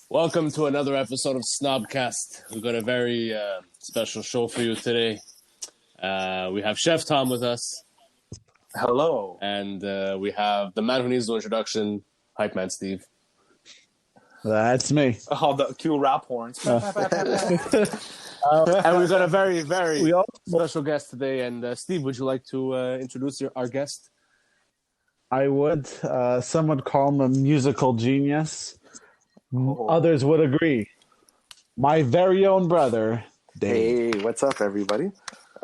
Welcome to another episode of Snobcast. We've got a very special show for you today. We have Chef Tom with us. Hello. And we have the man who needs no introduction, Hype Man Steve. That's me. Oh, the cute rap horns. And we've got a very, very special guest today. And Steve, would you like to introduce our guest? I would. Some would call him a musical genius. Others would agree. My very own brother, Dave. Hey, what's up, everybody?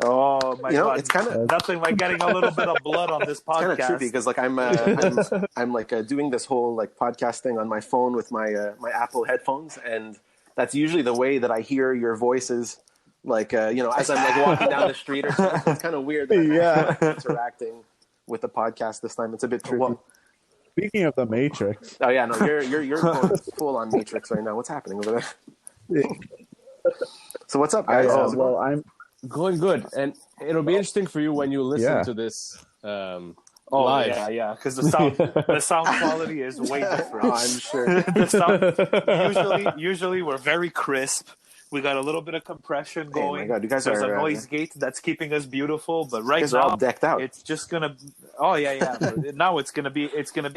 Oh my God! It's kind of nothing like getting a little bit of blood on this podcast. Kind of trippy because I'm doing this whole podcast thing on my phone with my my Apple headphones, and that's usually the way that I hear your voices. As I'm walking down the street or something. It's kind of weird. That I'm interacting with the podcast this time. It's a bit trippy. Well, speaking of the Matrix. Oh yeah, no, you're going full on Matrix right now. What's happening over there? So what's up, guys? I'm going good, and it'll be interesting for you when you listen to this live. Yeah, because the sound quality is way different. I'm sure. The sound, usually we're very crisp. We got a little bit of compression going. Oh my God, you guys There's are a noise gate that's keeping us beautiful, but right guys now are all decked out. It's just gonna. Oh yeah. Now it's gonna be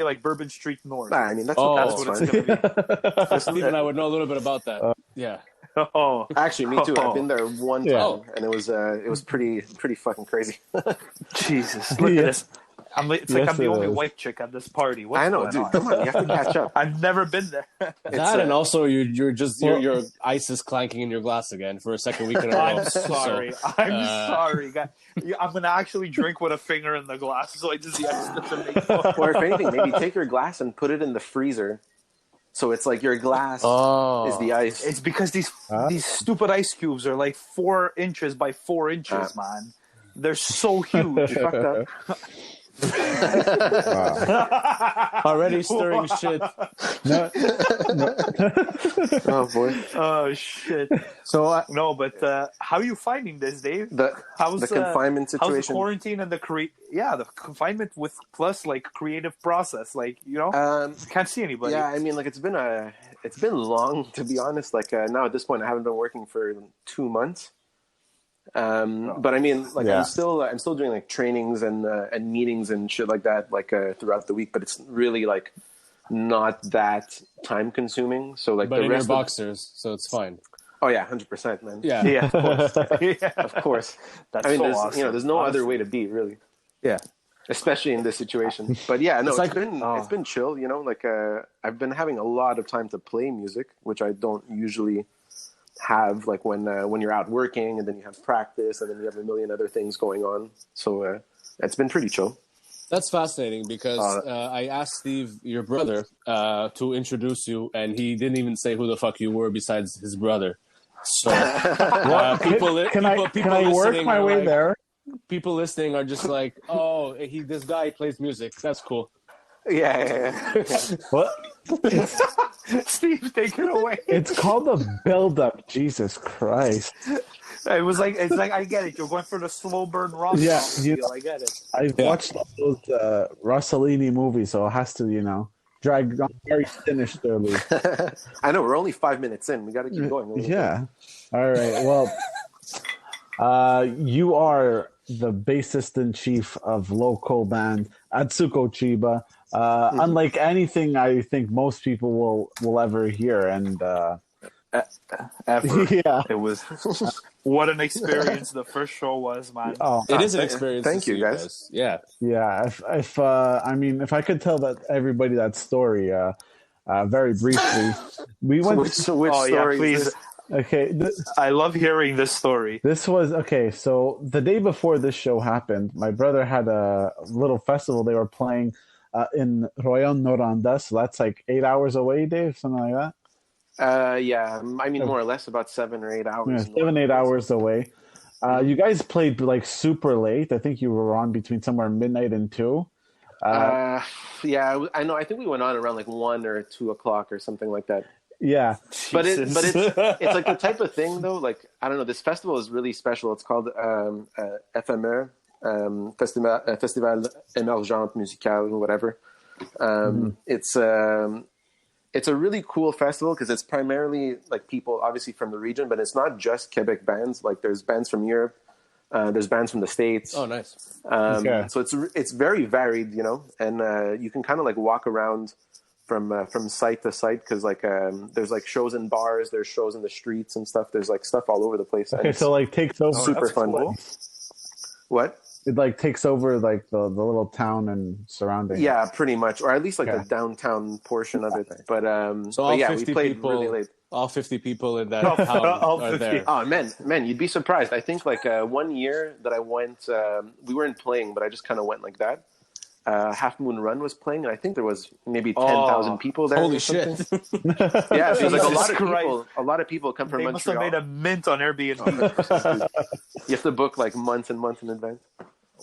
like Bourbon Street North. I mean, that's what it's gonna be. Steve and I would know a little bit about that. Yeah. Oh, actually, me too. I've been there one time, and it was pretty fucking crazy. Jesus, look at this. I'm the only white chick at this party. What's I know, going dude. on? Come on, you have to catch up. I've never been there. And also your ice is clanking in your glass again for a second week in a row. I'm sorry. I'm sorry, guys. I'm gonna actually drink with a finger in the glass, so I just Or if anything, maybe take your glass and put it in the freezer. So it's like your glass is the ice. It's because these stupid ice cubes are like 4 inches by 4 inches, man. They're so huge. Fucked up. Already stirring shit. no. Oh boy. Oh shit. So how are you finding this, Dave? How's the confinement situation? How's the quarantine and the confinement with plus creative process? Can't see anybody. Yeah, I mean, it's been long, to be honest. Now at this point, I haven't been working for 2 months. But I mean, I'm still doing trainings and meetings and shit like that throughout the week, but it's really not that time consuming. So but the in rest your boxers, so it's fine. Oh yeah, 100%, man. Yeah, of course. Of course. That's awesome. There's no other way to be, really. Yeah, especially in this situation. But yeah, no, it's been chill. I've been having a lot of time to play music, which I don't usually have when you're out working and then you have practice and then you have a million other things going on. So it's been pretty chill. That's fascinating because I asked Steve, your brother, to introduce you, and he didn't even say who the fuck you were besides his brother. So can I work my way there? People listening are just like, oh, this guy plays music. That's cool. Yeah. What? Steve, take it away. It's called the build-up. Jesus Christ. It's like I get it. You're going for the slow burn rock. Yeah, I get it. I've watched all those Rossellini movies, so it has to, drag on very sinisterly. I know, we're only 5 minutes in. We got to keep going. Yeah. All right. Well, you are the bassist in chief of local band Atsuko Chiba. Unlike anything I think most people will ever hear, and ever. Yeah, it was what an experience the first show was, man. It is an experience. Thank you, guys. Yeah. If I could tell everybody that story very briefly, we went. Which story? Please. Okay, I love hearing this story. This was okay. So the day before this show happened, my brother had a little festival they were playing in Royal Noranda. So that's 8 hours away, Dave, something like that. Yeah, I mean more or less about 7 or 8 hours. Yeah, 7-8 hours away. You guys played super late. I think you were on between somewhere midnight and 2. Yeah, I know. I think we went on around 1 or 2 o'clock or something like that. Yeah, but it's the type of thing though. I don't know. This festival is really special. It's called FME, Festival Émergente Musicale, whatever. It's a really cool festival because it's primarily like people obviously from the region, but it's not just Quebec bands. Like there's bands from Europe, there's bands from the States. Oh, nice. So it's very varied, you know, and you can kind of like walk around from site to site because like there's like shows in bars, there's shows in the streets and stuff. There's like stuff all over the place. Okay, so like takes over super fun. Cool. What? It like takes over like the little town and surrounding. Yeah, pretty much, or at least like the downtown portion of it. But so all yeah, 50 we played people, really late. All 50 people in that town are there. Oh man, you'd be surprised. I think like 1 year that I went, we weren't playing, but I just kind of went like that. Half Moon Run was playing, and I think there was maybe 10,000 people there. Holy shit! Yeah, so like a lot of people come from They Montreal. must have made a mint on Airbnb. You have to book like months and months in advance.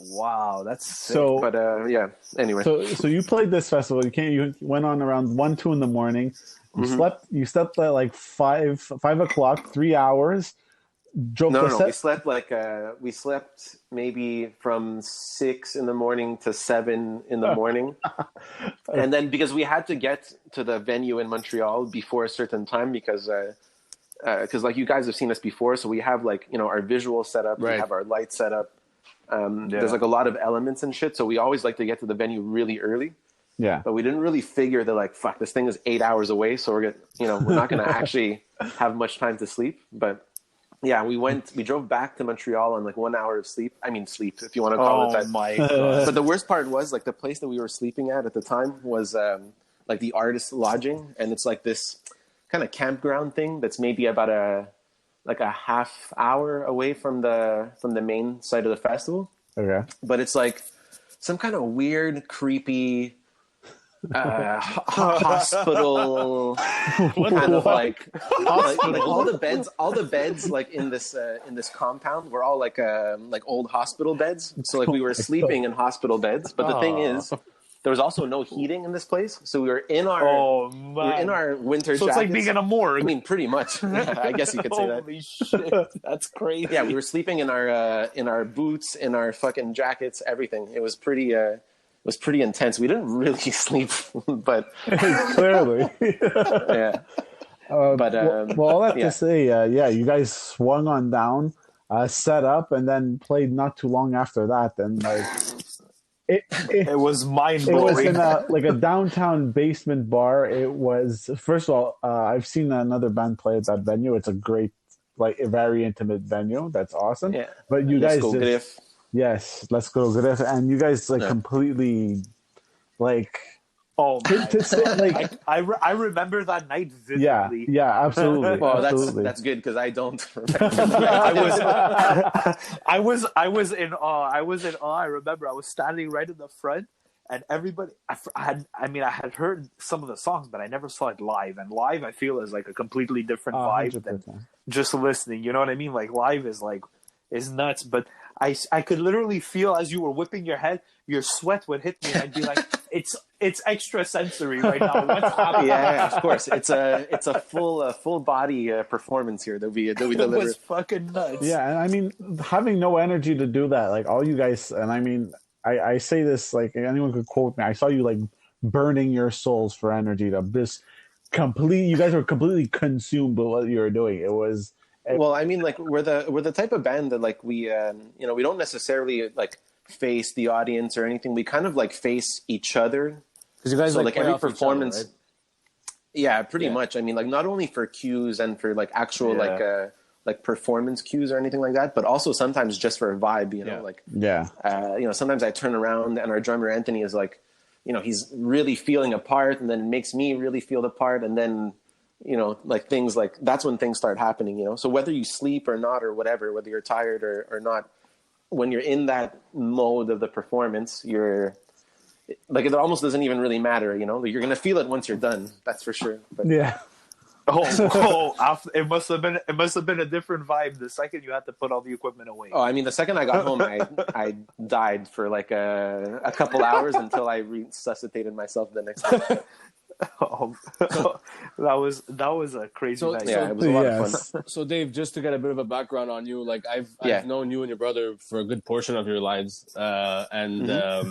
Wow, that's sick. So, But yeah, anyway. so you played this festival. You went on around 1-2 in the morning. You slept at like 5 o'clock, 3 hours. No. We slept maybe from 6 in the morning to 7 in the morning, and then because we had to get to the venue in Montreal before a certain time because like you guys have seen us before, so we have like, you know, our visual setup, we have our light setup. There's like a lot of elements and shit, so we always like to get to the venue really early. Yeah, but we didn't really figure that like, fuck, this thing is 8 hours away, so we're not gonna actually have much time to sleep. But yeah, we drove back to Montreal on like 1 hour of sleep. I mean, sleep, if you want to call it that. Oh my god! But the worst part was like the place that we were sleeping at the time was like the artist lodging, and it's like this kind of campground thing that's maybe about a half hour away from the main site of the festival. Okay. But it's like some kind of weird, creepy hospital kind of like all the beds like in this compound were all like old hospital beds. So like we were sleeping in hospital beds, but the thing is, there was also no heating in this place, so we were in our winter jackets. So it's like being in a morgue. I mean, pretty much. Yeah, I guess you could say that. Holy shit, that's crazy. Yeah, we were sleeping in our boots, in our fucking jackets, everything. It was pretty intense. We didn't really sleep, but clearly, yeah. Well, all that to say, you guys swung on down, set up, and then played not too long after that, and like. It was mind-blowing. It was in a downtown basement bar. It was, first of all, I've seen another band play at that venue. It's a great, like, a very intimate venue. That's awesome. Yeah. But you Let's guys go Griff. Yes, let's go Griff. And you guys like completely like. Oh my God. I remember that night vividly. Yeah, absolutely. Well, absolutely. that's good because I don't remember. I was in awe. I remember I was standing right in the front, and everybody. I had heard some of the songs, but I never saw it live. And live, I feel, is like a completely different vibe 100%. than just listening. You know what I mean? Like live is nuts. But I could literally feel as you were whipping your head, your sweat would hit me, and I'd be like, it's extra sensory right now. What's happening? Yeah, of course. It's a full body performance here that we delivered. It was fucking nuts. Yeah, and I mean, having no energy to do that, like all you guys, and I mean, I say this like anyone could quote me. I saw you like burning your souls for energy to just you guys were completely consumed by what you were doing. It was. Well, I mean, like we're the type of band that like we we don't necessarily like face the audience or anything. We kind of like face each other. Because you guys like every performance. Other, right? Yeah, pretty much. I mean, like not only for cues and for like actual like performance cues or anything like that, but also sometimes just for a vibe. Sometimes I turn around and our drummer Anthony is like, he's really feeling a part, and then it makes me really feel the part, and then. Like things like that's when things start happening, so whether you sleep or not or whatever, whether you're tired or not, when you're in that mode of the performance, you're like, it almost doesn't even really matter, you're going to feel it once you're done. That's for sure. But, yeah. It must have been a different vibe the second you had to put all the equipment away. Oh, I mean, the second I got home, I died for like a couple hours until I resuscitated myself the next day. Oh, that was a crazy night. Yeah, it was a lot of fun. So Dave, just to get a bit of a background on you, like I've known you and your brother for a good portion of your lives, Yeah,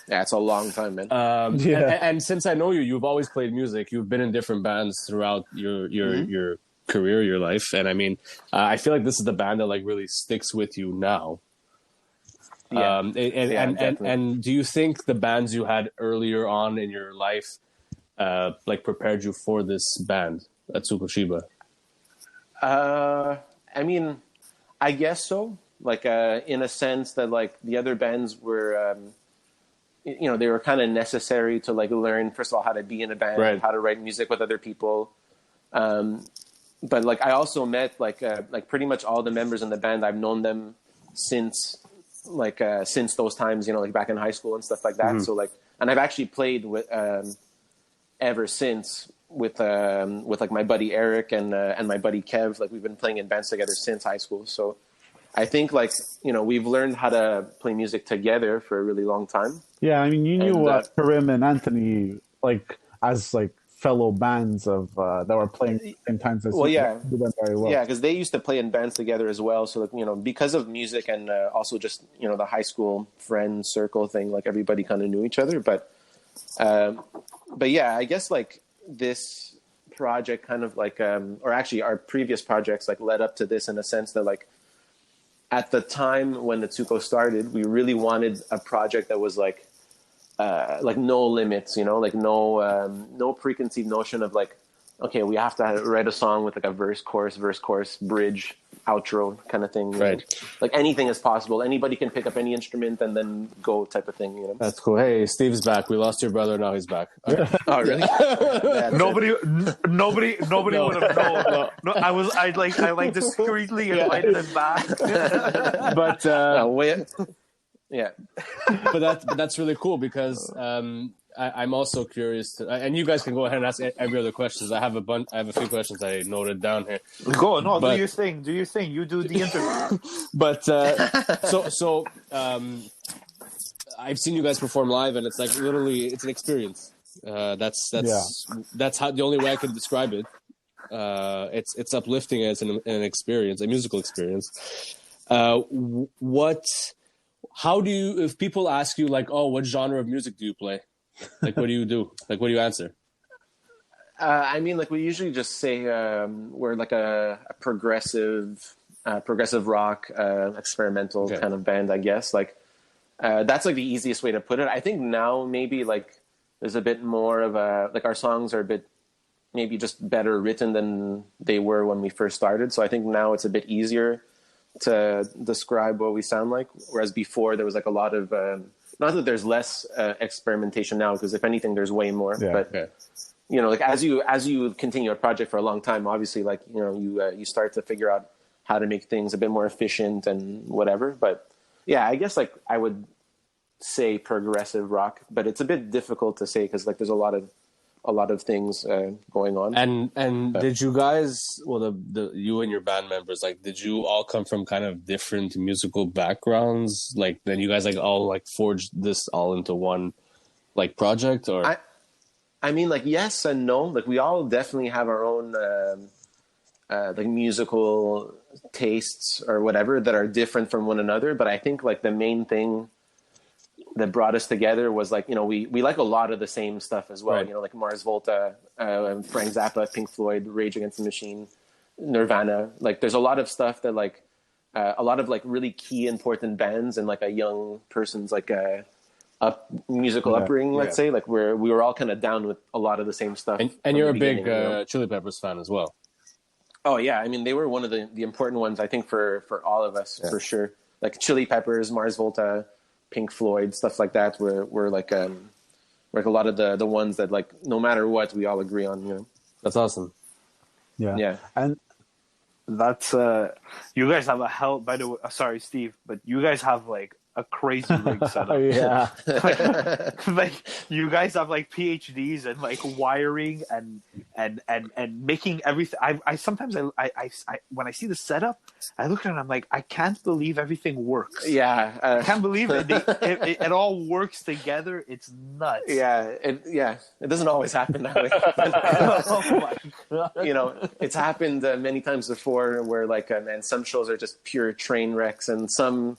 it's a long time, man. And since I know you, you've always played music. You've been in different bands throughout your career, your life, and I mean, I feel like this is the band that like really sticks with you now. Yeah. And do you think the bands you had earlier on in your life like prepared you for this band, Atsuko Chiba? I mean, I guess so. Like, in a sense that like the other bands were, they were kind of necessary to like learn, first of all, how to be in a band, right, how to write music with other people. But like, I also met like pretty much all the members in the band. I've known them since those times, like back in high school and stuff like that. Mm-hmm. So like, and I've actually played with, ever since with like my buddy Eric and my buddy Kev. Like we've been playing in bands together since high school. So I think like, we've learned how to play music together for a really long time. Yeah. I mean, you knew Karim and Anthony, like as like fellow bands of, that were playing at the same times as you. Do them very well. Yeah. Cause they used to play in bands together as well. So like, because of music and, also just, the high school friend circle thing, like everybody kind of knew each other, but yeah, I guess like this project kind of like, or actually our previous projects like led up to this in a sense that like at the time when Atsuko started, we really wanted a project that was like no limits, like no preconceived notion of like, okay, we have to write a song with like a verse, chorus, bridge, outro kind of thing. Right. Like anything is possible. Anybody can pick up any instrument and then go type of thing. That's cool. Hey, Steve's back. We lost your brother. Now he's back. Okay. Oh, really? Nobody would have known. No, I discreetly invited him back. But yeah. but that's really cool because I'm also curious to, and you guys can go ahead and ask every other questions. I have a few questions I noted down here. Go, no, do your thing. You do the interview. But so I've seen you guys perform live, and it's like literally it's an experience. That's how the only way I could describe it. It's uplifting as an experience, a musical experience. How do you, if people ask you like, oh, what genre of music do you play? Like, what do you do? Like, what do you answer? I mean, like we usually just say we're like a progressive rock, experimental kind of band, I guess. Like that's like the easiest way to put it. I think now maybe like there's a bit more of like our songs are a bit maybe just better written than they were when we first started. So I think now it's a bit easier to describe what we sound like. Whereas before there was like a lot of not that there's less experimentation now, because if anything, there's way more. Like as you continue a project for a long time, obviously, like you start to figure out how to make things a bit more efficient and whatever. But yeah, I guess like I would say progressive rock, but it's a bit difficult to say because like there's a lot of things going on. And did you guys, the you and your band members, like, did you all come from kind of different musical backgrounds? Like, then you guys like all like forged this all into one like project, or? I mean, like yes and no. Like we all definitely have our own like musical tastes or whatever that are different from one another. But I think like the main thing that brought us together was like, we like a lot of the same stuff as well. Right. Like Mars Volta, Frank Zappa, Pink Floyd, Rage Against the Machine, Nirvana. Like there's a lot of stuff that like a lot of like really key important bands and like a young person's like musical upbringing, let's say, like we were all kind of down with a lot of the same stuff. And you're a big Chili Peppers fan as well. Oh yeah. I mean, they were one of the important ones, I think, for all of us, for sure. Like Chili Peppers, Mars Volta, Pink Floyd, stuff like that were like a lot of the ones that like no matter what we all agree on. That's awesome. Yeah. And that's you guys have by the way, sorry Steve, but you guys have like a crazy rig setup. Yeah. Like you guys have like PhDs and like wiring and making everything. I sometimes I when I see the setup, I look at it and I'm like, I can't believe everything works. Yeah, I can't believe it all works together. It's nuts. It doesn't always happen that way. Oh my god! You know, it's happened many times before where like man, some shows are just pure train wrecks, and some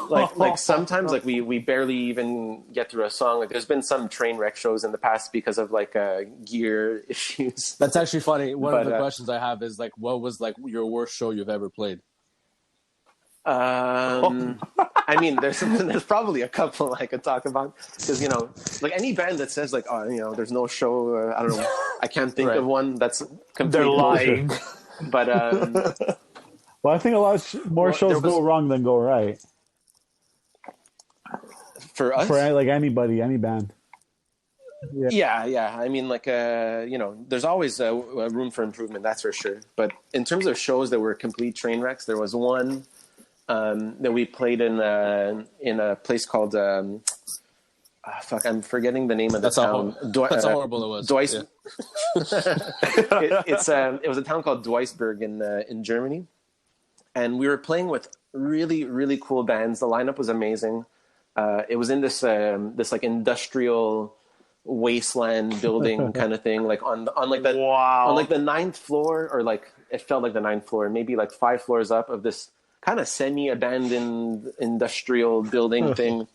like sometimes like we barely even get through a song. Like there's been some train wreck shows in the past because of like gear issues. That's actually funny. One of the questions I have is like, what was like your worst show you've ever played? I mean, there's probably a couple I could talk about, because you know, like any band that says like, oh, you know, there's no show. I don't know. I can't think of one that's completely They're lying. But well, I think a lot more shows go wrong than go right. For us, for like anybody, any band. Yeah. I mean, like, you know, there's always a room for improvement. That's for sure. But in terms of shows that were complete train wrecks, there was one that we played in a place called I'm forgetting the name of the town. That's how horrible it was. Duis. Yeah. It was a town called Duisburg in Germany, and we were playing with really, really cool bands. The lineup was amazing. It was in this like industrial wasteland building kind of thing, like on the ninth floor, or like it felt like the ninth floor, maybe like 5 floors up of this kind of semi-abandoned industrial building thing.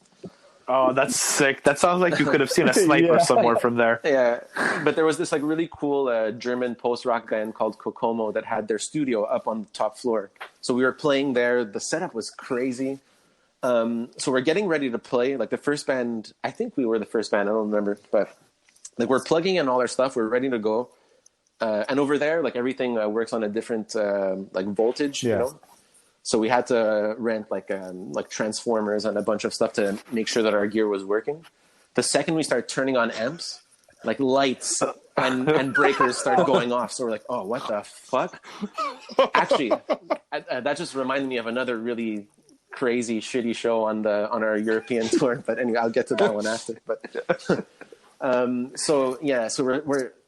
Oh, that's sick. That sounds like you could have seen a sniper somewhere from there. Yeah, but there was this like really cool German post-rock band called Kokomo that had their studio up on the top floor. So we were playing there. The setup was crazy. So we're getting ready to play. Like the first band, I think we were the first band. I don't remember, but like we're plugging in all our stuff. We're ready to go. And over there, like everything works on a different like voltage, you know. So we had to rent like transformers and a bunch of stuff to make sure that our gear was working. The second we start turning on amps, like lights and breakers start going off. So we're like, oh, what the fuck? Actually, that just reminded me of another really crazy shitty show on our European tour. But anyway, I'll get to that one after. But so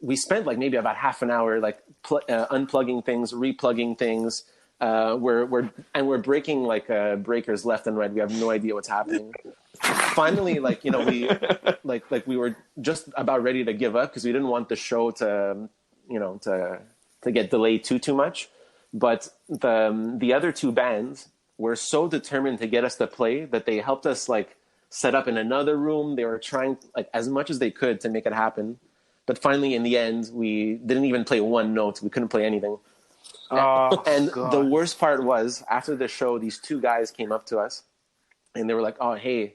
we spent like maybe about half an hour like unplugging things, replugging things. We're breaking like breakers left and right. We have no idea what's happening. Finally, like, you know, we were just about ready to give up because we didn't want the show to get delayed too much. But the other two bands were so determined to get us to play that they helped us like set up in another room. They were trying like as much as they could to make it happen. But finally, in the end, we didn't even play one note. We couldn't play anything. And the worst part was, after the show, these two guys came up to us and they were like, oh, hey,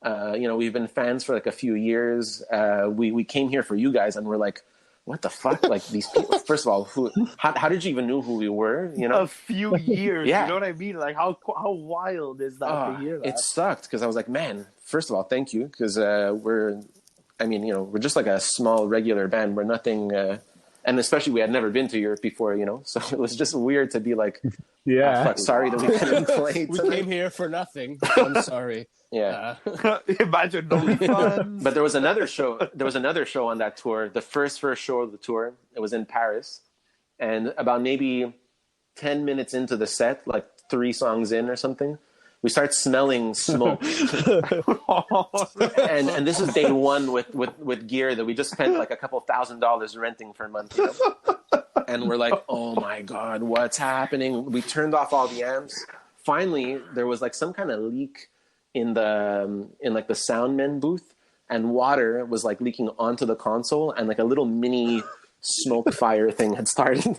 you know, we've been fans for like a few years. We came here for you guys. And we're like, what the fuck? Like these people, first of all, how did you even know who we were? You know, a few years. Yeah. You know what I mean? Like how wild is that to hear that? It sucked because I was like, man, first of all, thank you. Because we're just like a small regular band. We're nothing, and especially we had never been to Europe before, you know, so it was just weird to be like, sorry that we couldn't play. We came here for nothing. I'm sorry. Yeah. Imagine no refunds. But there was another show. There was another show on that tour. The first show of the tour. It was in Paris, and about maybe 10 minutes into the set, like 3 songs in or something, we start smelling smoke. and this is day one with gear that we just spent like a couple $1,000s renting for a month. You know? And we're like, oh my God, what's happening? We turned off all the amps. Finally, there was like some kind of leak in like the soundman booth, and water was like leaking onto the console, and like a little mini smoke fire thing had started.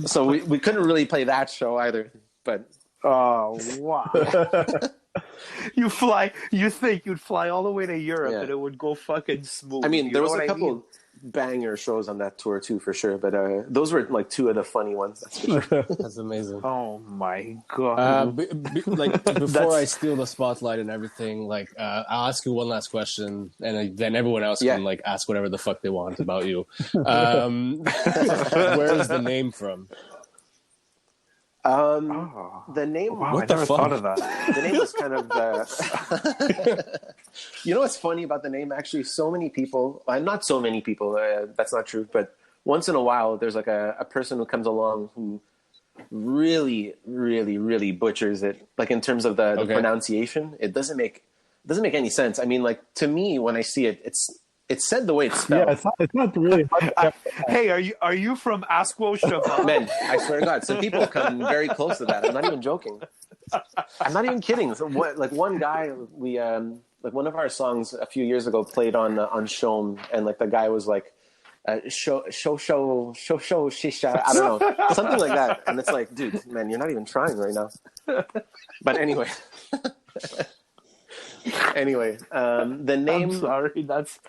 So we couldn't really play that show either, but oh wow. You think you'd fly all the way to Europe and it would go fucking smooth. I mean, there was a couple banger shows on that tour too, for sure, but those were like 2 of the funny ones. That's for sure. That's amazing. Oh my God. Like before I steal the spotlight and everything, like I'll ask you one last question, and then everyone else can like ask whatever the fuck they want about you. Where is the name from? The name. Wow, What I the never fuck? thought of that. The name was kind of. You know what's funny about the name? Actually, so many people. Not so many people. That's not true. But once in a while, there's like a person who comes along who really, really, really butchers it. Like in terms of the pronunciation, it doesn't make any sense. I mean, like to me, when I see it, it's said the way it's spelled. Yeah, it's not really hard. Hey, are you from Atsuko Chiba? Man, I swear to God, some people come very close to that. I'm not even joking. I'm not even kidding. So like one guy, we like one of our songs a few years ago played on Shom, and like the guy was like, show shisha. I don't know, something like that. And it's like, dude, man, you're not even trying right now. But anyway. The name. I'm sorry, that's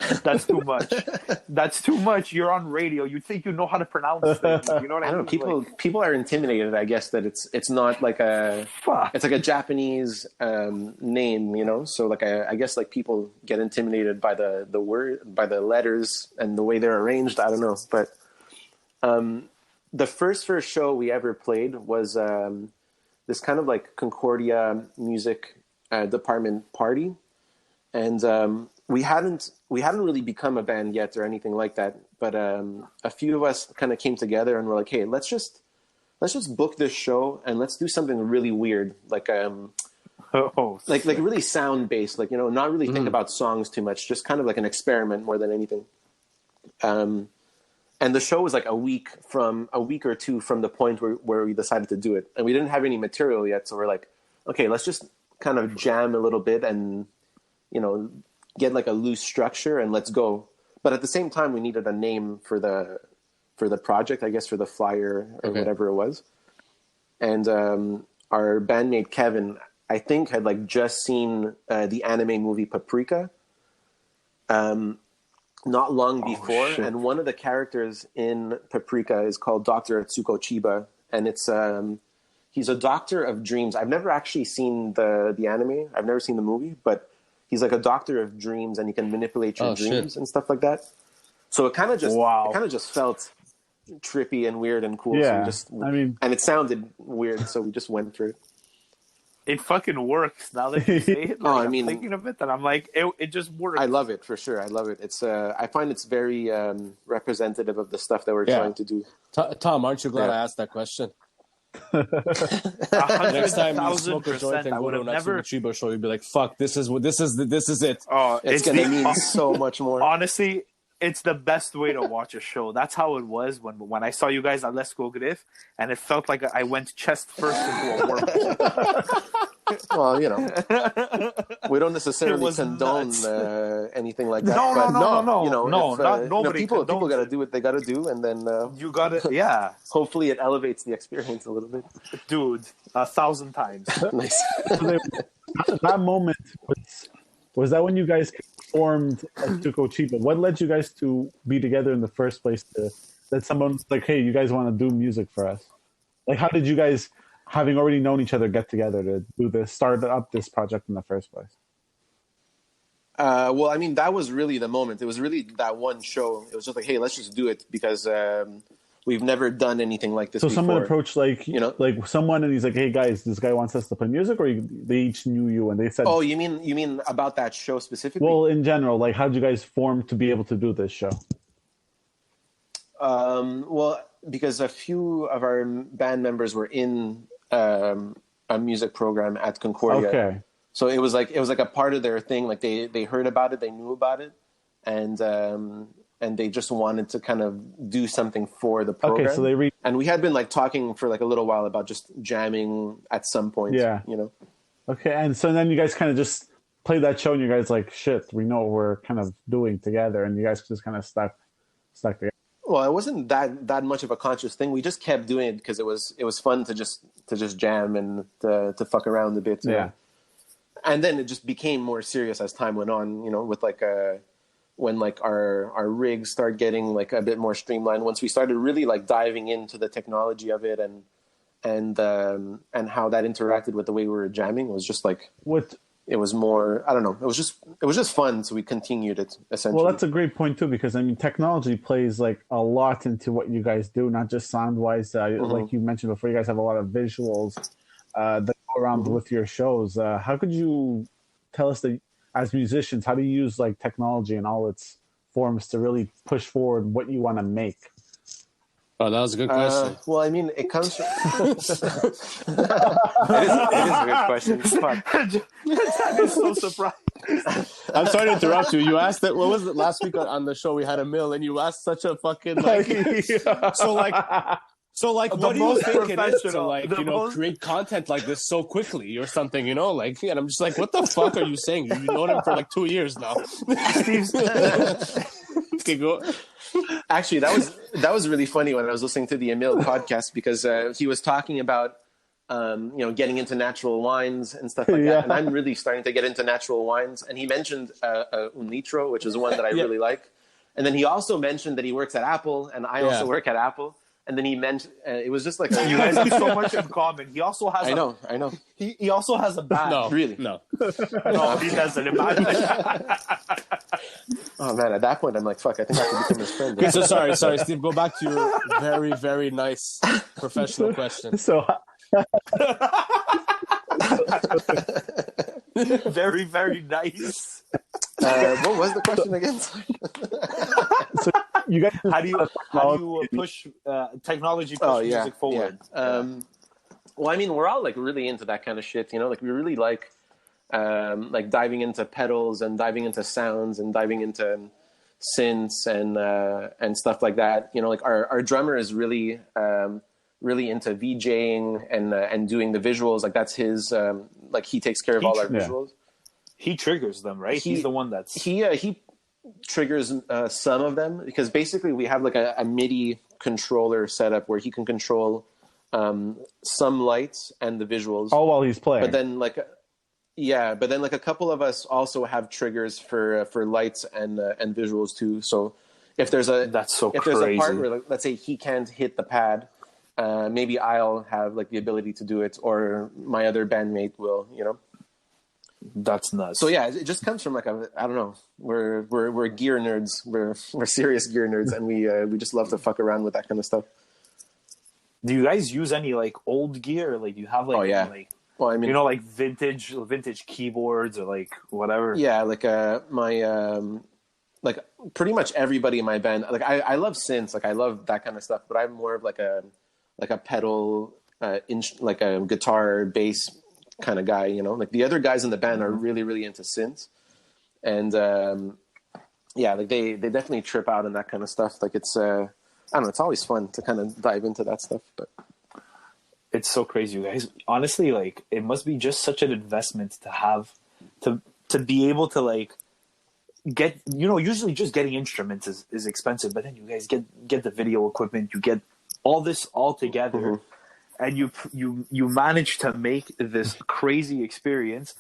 too much. That's too much. You're on radio. You think you know how to pronounce things. You know what I mean? I don't know. People are intimidated. I guess that it's not like it's like a Japanese name, you know. So like I guess like people get intimidated by the word, by the letters and the way they're arranged. I don't know, but the first show we ever played was this kind of like Concordia music department party, and we hadn't really become a band yet or anything like that, but a few of us kind of came together and we're like, hey, let's just book this show and let's do something really weird, like like really sound based, like, you know, not really think about songs too much, just kind of like an experiment more than anything. And the show was like a week or two from the point where we decided to do it, and we didn't have any material yet, so we're like, okay, let's just kind of jam a little bit and, you know, get like a loose structure and let's go. But at the same time, we needed a name for the project, I guess, for the flyer or whatever it was. And our bandmate Kevin, I think, had like just seen the anime movie Paprika not long before. Shit. And one of the characters in Paprika is called Dr. Atsuko Chiba, and it's he's a doctor of dreams. I've never actually seen the anime. I've never seen the movie, but he's like a doctor of dreams, and he can manipulate your dreams and stuff like that. So it kind of just felt trippy and weird and cool. Yeah, so and it sounded weird, so we just went through it. It fucking works now that you say it. Like, I'm thinking of it, and I'm like, it just works. I love it for sure. I love it. It's I find it's very representative of the stuff that we're trying to do. Tom, aren't you glad I asked that question? Next time you smoke a joint and go to an Atsuko Chiba show, you'd be like, "Fuck, this is it." Oh, it's gonna mean so much more. Honestly, it's the best way to watch a show. That's how it was when I saw you guys at Let's Go Griff, and it felt like I went chest first into a wormhole. Well, you know, we don't necessarily condone anything like that. No. You know, nobody. People got to do what they got to do, and then you got to, yeah. Hopefully, it elevates the experience a little bit, dude. 1,000 times. Nice. That moment was that when you guys formed Atsuko Chiba? What led you guys to be together in the first place? That someone's like, hey, you guys want to do music for us? Like, how did you guys, having already known each other, get together to do this, start up this project in the first place? Well, I mean, that was really the moment. It was really that one show. It was just like, hey, let's just do it because we've never done anything like this before. Someone approached, like, you know, like someone, and he's like, hey guys, this guy wants us to play music, or they each knew you and they said, oh, you mean about that show specifically? Well, in general, like, how did you guys form to be able to do this show? Well, because a few of our band members were in a music program at Concordia. Okay. So it was like a part of their thing. Like they heard about it, they knew about it, and they just wanted to kind of do something for the program. Okay, so and we had been like talking for like a little while about just jamming at some point. Yeah. You know. Okay, and so then you guys kind of just played that show, and you guys like, shit, we know what we're kind of doing together, and you guys just kind of stuck together. Well, it wasn't that much of a conscious thing. We just kept doing it because it was fun to just jam and to fuck around a bit. Yeah. And then it just became more serious as time went on, you know, with like when like our rigs started getting like a bit more streamlined, once we started really like diving into the technology of it and how that interacted with the way we were jamming, it was just like it it was more, I don't know, it was just fun, so we continued it essentially. Well, that's a great point too, because I mean, technology plays like a lot into what you guys do, not just sound wise. Like you mentioned before, you guys have a lot of visuals that go around with your shows. How could you tell us that as musicians, how do you use like technology in all its forms to really push forward what you want to make? Oh, that was a good question. Well, I mean, it comes from... it is a good question. That is so surprising. I'm sorry to interrupt you. You asked that. What was it last week on the show? We had a mill, and you asked such a fucking like. So like, what do you think it is to like create content like this so quickly or something? You know, like, and I'm just like, what the fuck are you saying? You've known him for like 2 years now. Okay, go. Actually, that was really funny when I was listening to the Emil podcast, because he was talking about getting into natural wines and stuff like that, and I'm really starting to get into natural wines. And he mentioned un litro, which is one that I really like. And then he also mentioned that he works at Apple, and I also work at Apple. And then he mentioned it was just like you guys have so much in common. He also has. I know. He also has a band. No, really? No, he doesn't. Oh man, at that point I'm like, fuck, I think I have to become his friend. Okay, so sorry, Steve. Go back to your very, very nice professional question. So, very, very nice. What was the question again? so you guys, how do you push technology music forward? Yeah. Well, I mean, we're all like really into that kind of shit, you know. Like we really like diving into pedals and diving into sounds and diving into synths and stuff like that. You know, like our drummer is really into VJing and doing the visuals. Like that's his he takes care of all our visuals. He triggers them, right? He's the one that's he triggers some of them, because basically we have like a MIDI controller setup where he can control some lights and the visuals. Oh, while he's playing. But then a couple of us also have triggers for lights and visuals too. So if there's a part where, like, let's say he can't hit the pad, maybe I'll have like the ability to do it, or my other bandmate will, you know. That's nuts. So yeah, it just comes from like I don't know. We're gear nerds. We're serious gear nerds, and we just love to fuck around with that kind of stuff. Do you guys use any like old gear? Like, do you have like well, I mean, you know, like vintage keyboards or like whatever? Yeah, like my like pretty much everybody in my band. Like I love synths. Like I love that kind of stuff. But I'm more of like a pedal like a guitar bass kind of guy, you know. Like the other guys in the band are really, really into synths, and like they definitely trip out on that kind of stuff. Like it's I don't know, it's always fun to kind of dive into that stuff. But it's so crazy, you guys. Honestly, like it must be just such an investment to have to be able to like get, you know, usually just getting instruments is expensive, but then you guys get the video equipment, you get all this all together. And you manage to make this crazy experience,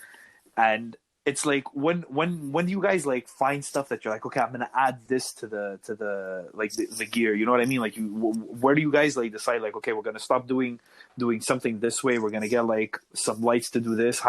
and it's like when do you guys like find stuff that you're like, okay, I'm gonna add this to the like the gear, you know what I mean? Like where do you guys like decide like, okay, we're gonna stop doing something this way, we're gonna get like some lights to do this?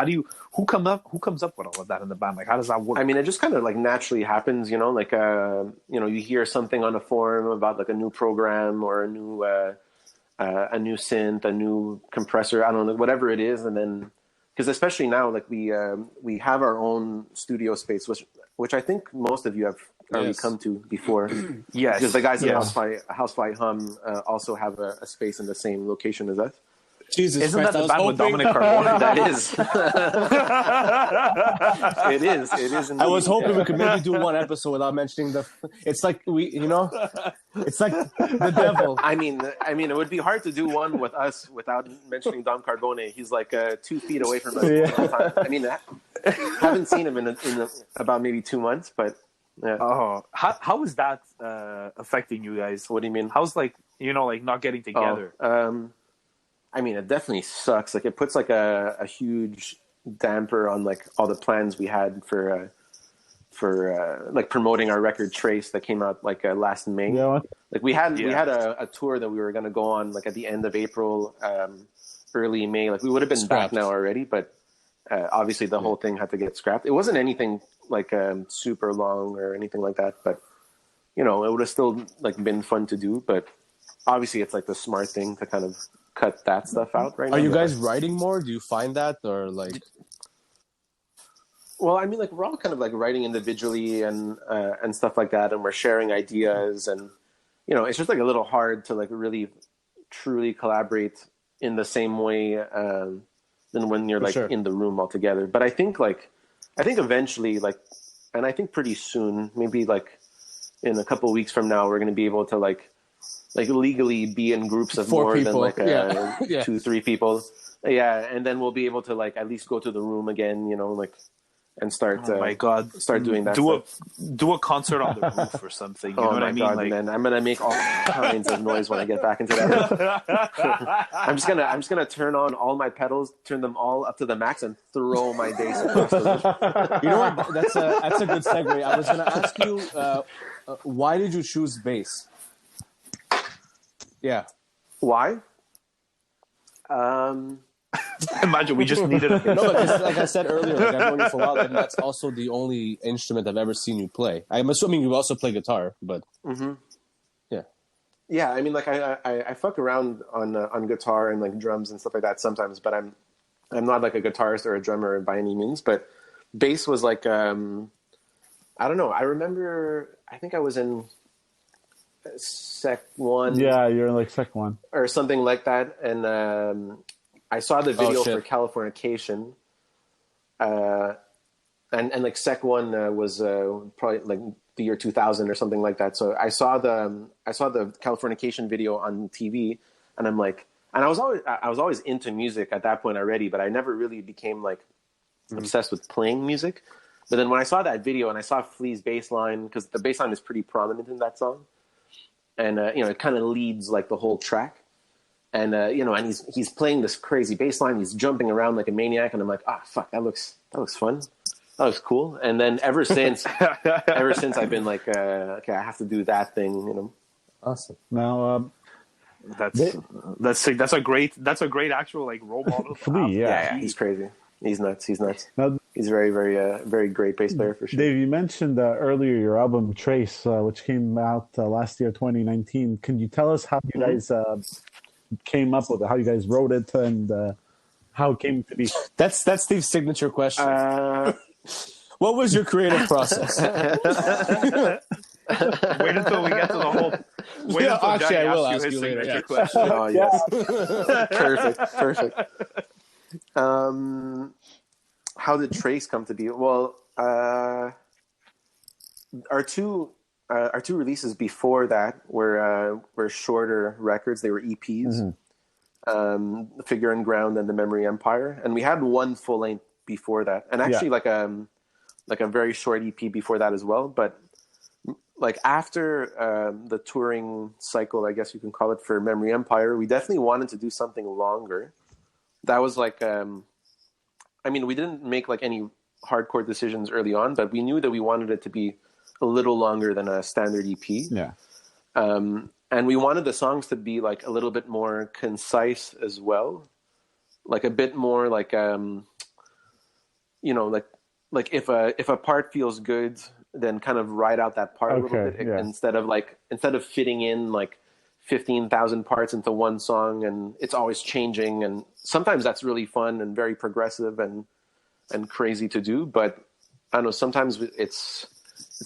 Who comes up with all of that in the band? Like how does that work? I mean, it just kind of like naturally happens, you know. Like you know, you hear something on a forum about like a new program or a new synth, a new compressor, I don't know, whatever it is. And then, because especially now, like we have our own studio space, which I think most of you have already come to before. Yes. Because the guys at Housefly Hum also have a space in the same location as us. Jesus Isn't Christ, that the band with Dominic Carbone? That is. It is. Indeed. I was hoping we could maybe do one episode without mentioning it's like it's like the devil. I mean, it would be hard to do one with us without mentioning Dom Carbone. He's like 2 feet away from us. Yeah. I mean, I haven't seen him in about maybe 2 months, but yeah. Oh, how is that affecting you guys? What do you mean? How's like, you know, like not getting together? I mean, it definitely sucks. Like it puts like a huge damper on like all the plans we had for like promoting our record Trace that came out like last May. Yeah. Like we had a tour that we were going to go on like at the end of April, early May. Like we would have been back now already, but obviously the whole thing had to get scrapped. It wasn't anything like super long or anything like that, but it would have still like been fun to do. But obviously, it's like the smart thing to kind of cut that stuff out right now. Are you guys writing more? Do you find that, or like? Well, I mean, like we're all kind of like writing individually and stuff like that, and we're sharing ideas, and it's just like a little hard to like really truly collaborate in the same way than when you're like in the room all together. But I think eventually, like, and I think pretty soon, maybe like in a couple of weeks from now, we're going to be able to like legally be in groups of 4 more people. than like 2-3 people. Yeah, and then we'll be able to like at least go to the room again, like. And start. Oh my God! Start doing that. Do a concert on the roof or something. You know what I mean? God, man! I'm gonna make all kinds of noise when I get back into that. I'm just gonna turn on all my pedals, turn them all up to the max, and throw my bass across the room. You know what? That's a good segue. I was gonna ask you, why did you choose bass? Yeah. Why? Imagine we just needed a bit. No, because like I said earlier, like I've known you for a while, and that's also the only instrument I've ever seen you play. I'm assuming you also play guitar, but yeah. I mean, like I fuck around on guitar and like drums and stuff like that sometimes, but I'm not like a guitarist or a drummer by any means. But bass was like I don't know. I remember I think I was in Sec 1. Yeah, you're in like Sec 1 or something like that, and. I saw the video for Californication, and like Sec 1 was probably like the year 2000 or something like that. So I saw the Californication video on TV, and I'm like, and I was always into music at that point already, but I never really became like obsessed with playing music. But then when I saw that video and I saw Flea's bass line, because the bass line is pretty prominent in that song, and it kind of leads like the whole track. And and he's playing this crazy bass line. He's jumping around like a maniac, and I'm like, fuck, that looks fun. That looks cool. And then ever since I've been like, okay, I have to do that thing. Awesome. Now, that's a great actual like role model. Flea, yeah, he's crazy. He's nuts. Now, he's very, very, very great bass player for sure. Dave, you mentioned earlier your album Trace, which came out last year, 2019. Can you tell us how you guys came up with it, how you guys wrote it, and how it came to be? That's Steve's signature question. What was your creative process? Wait until we get to the whole. Wait until actually, Johnny I will asks ask you his later. signature Yeah. question. Oh yes, perfect. How did Trace come to be? Well, our two releases before that were shorter records. They were EPs, Figure and Ground and The Memory Empire, and we had one full length before that, and actually like a very short EP before that as well. But like after the touring cycle, I guess you can call it, for Memory Empire, we definitely wanted to do something longer. That was like, I mean, we didn't make like any hardcore decisions early on, but we knew that we wanted it to be a little longer than a standard EP. Yeah. And we wanted the songs to be like a little bit more concise as well. Like a bit more like, like if a part feels good, then kind of ride out that part a little bit, instead of fitting in like 15,000 parts into one song, and it's always changing. And sometimes that's really fun and very progressive and crazy to do. But I don't know, sometimes it's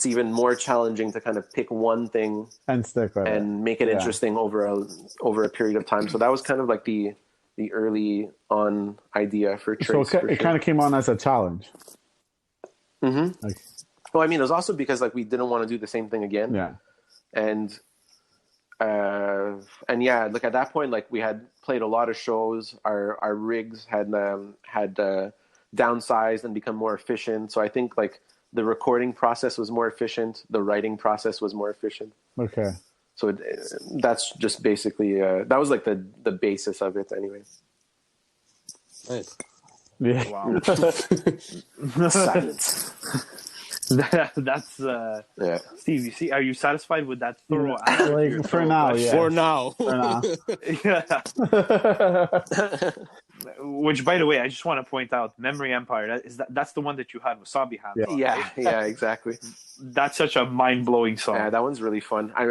even more challenging to kind of pick one thing and stick with and make it interesting over a period of time. So that was kind of like the early on idea for Trace. So it kind of came on as a challenge. Mm-hmm. Like, well, I mean, it was also because like we didn't want to do the same thing again. Yeah. And yeah, like at that point, like we had played a lot of shows. Our rigs had downsized and become more efficient. So I think like the recording process was more efficient. The writing process was more efficient. Okay. So that's just basically that was like the basis of it, anyway. Nice. Yeah. Wow. Silence. That's Yeah. Steve, you see, are you satisfied with that thorough Like, for now, yeah. For now. For now. Yeah. Which, by the way, I just want to point out, Memory Empire. That's the one that you had Wasabi Hands on, Yeah, right? yeah, exactly. That's such a mind-blowing song. Yeah, that one's really fun. I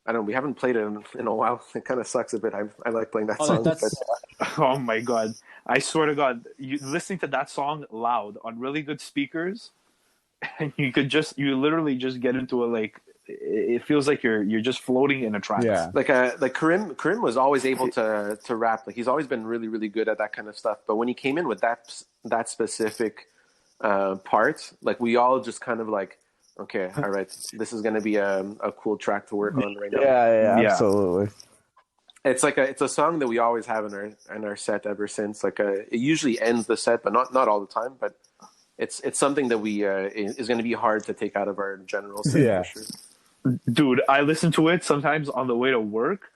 don't know. We haven't played it in a while. It kind of sucks a bit. I like playing that song. That's Oh my god! I swear to God, you listening to that song loud on really good speakers, and you literally just get into a like. It feels like you're just floating in a trance. Yeah. Like Karim was always able to rap. Like he's always been really, really good at that kind of stuff. But when he came in with that specific part, like we all just kind of like, okay, all right, this is going to be a cool track to work on right now. Yeah, absolutely. It's like it's a song that we always have in our set ever since. Like it usually ends the set, but not all the time. But it's something that we is going to be hard to take out of our general set for sure. Dude, I listen to it sometimes on the way to work,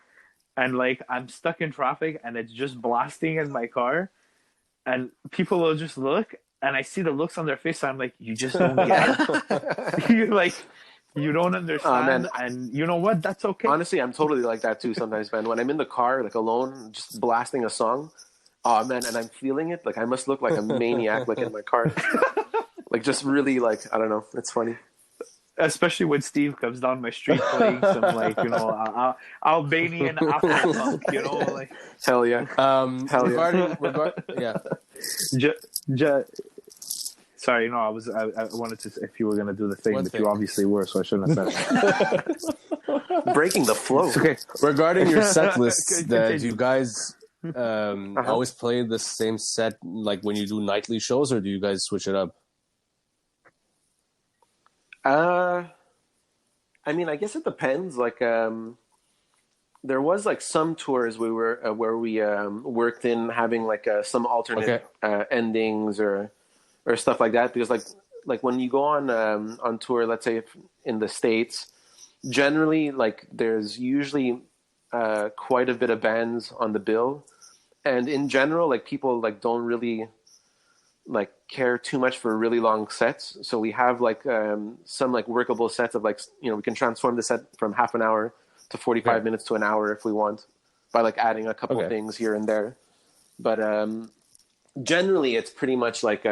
and like I'm stuck in traffic and it's just blasting in my car, and people will just look, and I see the looks on their face, and I'm like, you just don't get it. You're like, you don't understand, and you know what? That's okay. Honestly, I'm totally like that too sometimes, man. When I'm in the car, like alone, just blasting a song, oh man, and I'm feeling it, like I must look like a maniac, like in my car, like just really like I don't know. It's funny. Especially when Steve comes down my street playing some like Albanian Afro punk, like hell yeah, Sorry, no, I wanted to if you were gonna do the thing, but you obviously were, so I shouldn't have said it. Breaking the flow. Okay, regarding your set list, do you guys always play the same set like when you do nightly shows, or do you guys switch it up? I mean, I guess it depends. Like, there was like some tours where we worked in having like some alternate endings or stuff like that. Because like when you go on tour, let's say in the States, generally like there's usually quite a bit of bands on the bill, and in general, like people like don't really like care too much for really long sets. So we have like some like workable sets of like, we can transform the set from half an hour to 45 minutes to an hour if we want, by like adding a couple things here and there. But generally it's pretty much like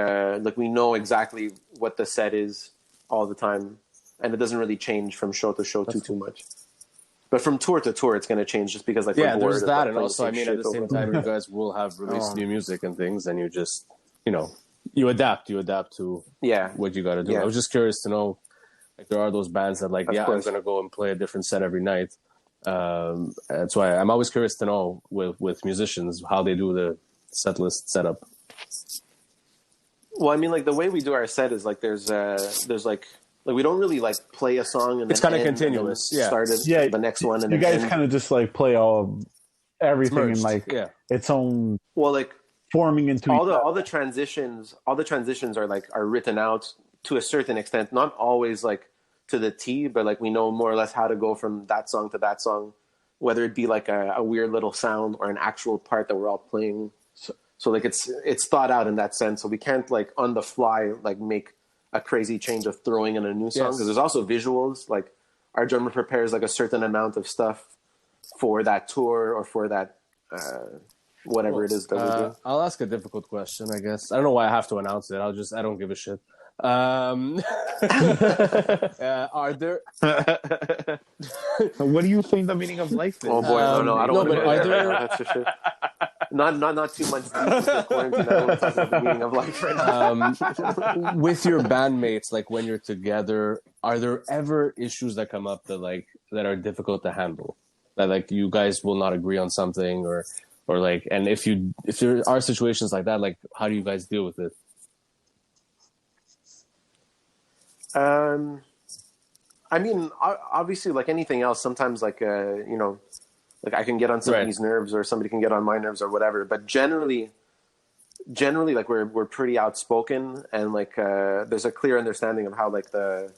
we know exactly what the set is all the time, and it doesn't really change from show to show too much. But from tour to tour, it's going to change just because like we're bored there's that, of and also I mean at the same time you guys will have released new music and things, and you just you adapt to what you got to do. I was just curious to know, like, there are those bands that like, I'm going to go and play a different set every night. That's why I'm always curious to know with musicians how they do the set list setup. Well, I mean, like the way we do our set is like there's like we don't really like play a song and it's kind of continuous. Started the next one, and you guys kind of just like play everything in like its own. Well, like. Forming into all the transitions are written out to a certain extent, not always like to the T, but like we know more or less how to go from that song to that song, whether it be like a weird little sound or an actual part that we're all playing. So like it's thought out in that sense. So we can't like on the fly like make a crazy change of throwing in a new song, because there's also visuals. Like our drummer prepares like a certain amount of stuff for that tour or for that whatever it is that we do. I'll ask a difficult question, I guess. I don't know why I have to announce it. I don't give a shit. Are there? What do you think the meaning of life is? Oh boy, no, I don't want to go there. there... That's for sure. Not 2 months deep into quarantine. I don't want to talk about the meaning of life right now. With your bandmates, like when you're together, are there ever issues that come up that are difficult to handle? That like you guys will not agree on something, or like, and if there are situations like that, like how do you guys deal with it? I mean, obviously, like anything else, sometimes like like I can get on somebody's nerves, or somebody can get on my nerves, or whatever. But generally, like we're pretty outspoken, and like there's a clear understanding of how like the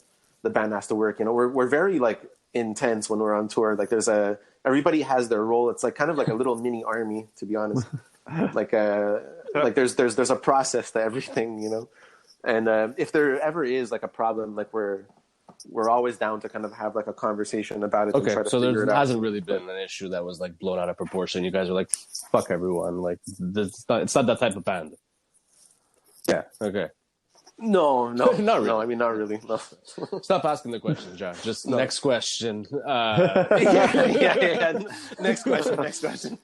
band has to work. We're very like intense when we're on tour. Like everybody has their role. It's like kind of like a little mini army, to be honest. like there's a process to everything, And if there ever is like a problem, like we're we're always down to kind of have like a conversation about it and Okay, try to so figure it there out. hasn't really been an issue that was like blown out of proportion. You guys are like, fuck everyone. Like, it's not that type of band. Yeah. Okay. No, Not really. no. I mean, not really. No. Stop asking the questions, John. Just next question. Yeah. Next question.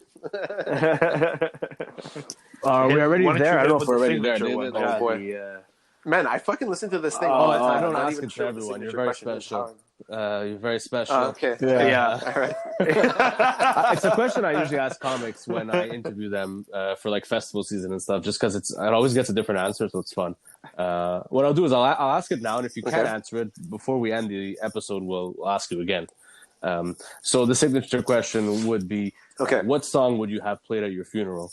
Are we already Why don't there? you I don't know hit if we're with already the there. signature David. one, Oh, John? boy. Man, I fucking listen to this thing Oh, all the time. I don't I'm not ask even it to sure what the everyone. You're signature very question is. special. You're very special. Okay. Yeah. All right. It's a question I usually ask comics when I interview them for like festival season and stuff, just because it always gets a different answer, so it's fun. What I'll do is I'll ask it now, and if you can't answer it before we end the episode, we'll ask you again. So the signature question would be, Okay. what song would you have played at your funeral?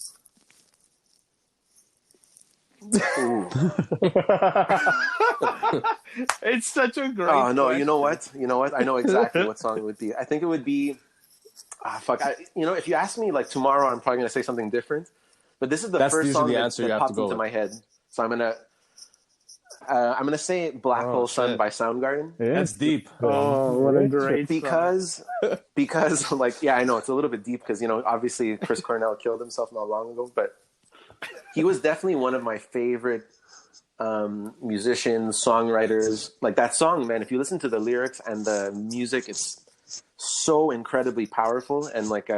It's such a great. Oh no! question. You know what? I know exactly what song it would be. I think it would be. Fuck! If you ask me like tomorrow, I'm probably gonna say something different. But this is the That's first usually song the that answer you have to popped go into with. my head. So I'm gonna say "Black Oh, Hole Sun" shit. by Soundgarden. Yeah. That's deep. Oh, what a great Because like, yeah, I know it's a little bit deep because obviously Chris Cornell killed himself not long ago, but he was definitely one of my favorite musicians, songwriters. Like that song, man, if you listen to the lyrics and the music, it's so incredibly powerful. And like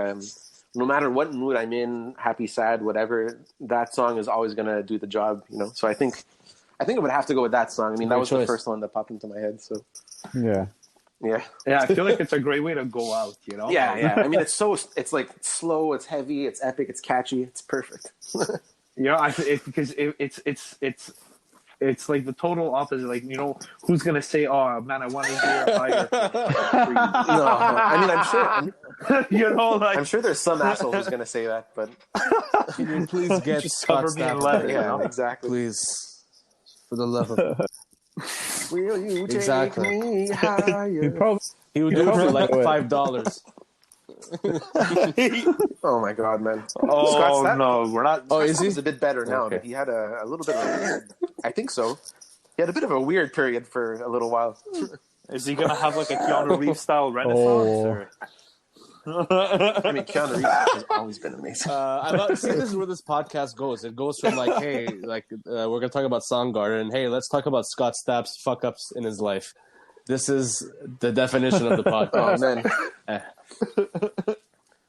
no matter what mood I'm in, happy, sad, whatever, that song is always gonna do the job, So I think I would have to go with that song. I mean, that Great was choice. the first one that popped into my head, so Yeah. yeah. Yeah, I feel like it's a great way to go out. Yeah. I mean, it's like slow, it's heavy, it's epic, it's catchy, it's perfect. Because it's like the total opposite. Like, who's gonna say, "Oh man, I want to hear higher." No, I mean, I'm sure there's some asshole who's gonna say that, but Can you please get Just Scott cover me in Stapp? leather. yeah, exactly. Please, for the love of Will you take Exactly. me higher? he would do it for like $5. Oh my god, man! Oh Scott Stapp- no, we're not. Oh, is he? He's a bit better now, Okay. but he had a little bit of a weird. I think so. He had a bit of a weird period for a little while. Is he gonna have like a Keanu Reeves style renaissance? Or? I mean, Keanu Reeves has always been amazing. See, this is where this podcast goes. It goes from like, hey, like we're gonna talk about Soundgarden. Hey, let's talk about Scott Stapp's fuck ups in his life. This is the definition of the podcast. Oh man!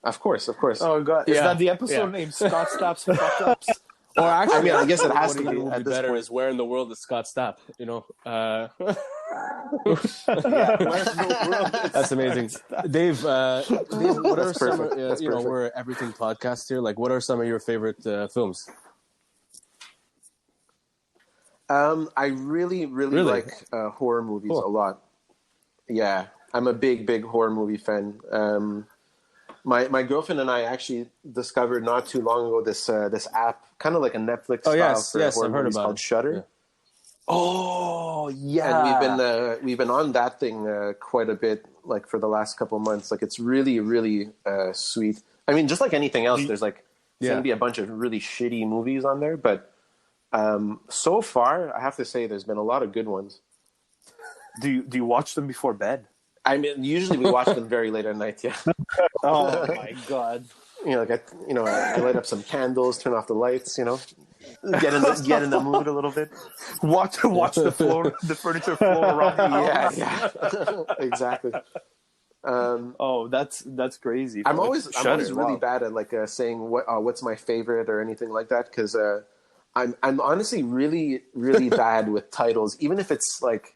Of course. Oh god, is Yeah. that the episode name? Scott Stapp's fuck ups. Or actually, I mean, I guess it has what to be even would at be this better point. is where in the world is Scott Stapp? That's amazing. Dave, what are That's some? perfect. That's perfect. We're everything podcast here. Like, what are some of your favorite films? I really like horror movies Cool. a lot. Yeah, I'm a big horror movie fan. My girlfriend and I actually discovered not too long ago this app, kind of like a Netflix style yes, for horror I've heard movies about called it. Shudder. Yeah. Oh yeah, And we've been on that thing quite a bit, like for the last couple of months. Like it's really sweet. I mean, just like anything else, there's like going to be a bunch of really shitty movies on there, but so far, I have to say, there's been a lot of good ones. Do you watch them before bed? I mean, usually we watch them very late at night. Yeah, Oh my god. I light up some candles, turn off the lights. Get in the mood a little bit. Watch the furniture floor around the house. Yeah, exactly. Oh, that's crazy. I'm always really wow. bad at like saying what's my favorite or anything like that because I'm honestly really bad with titles, even if it's like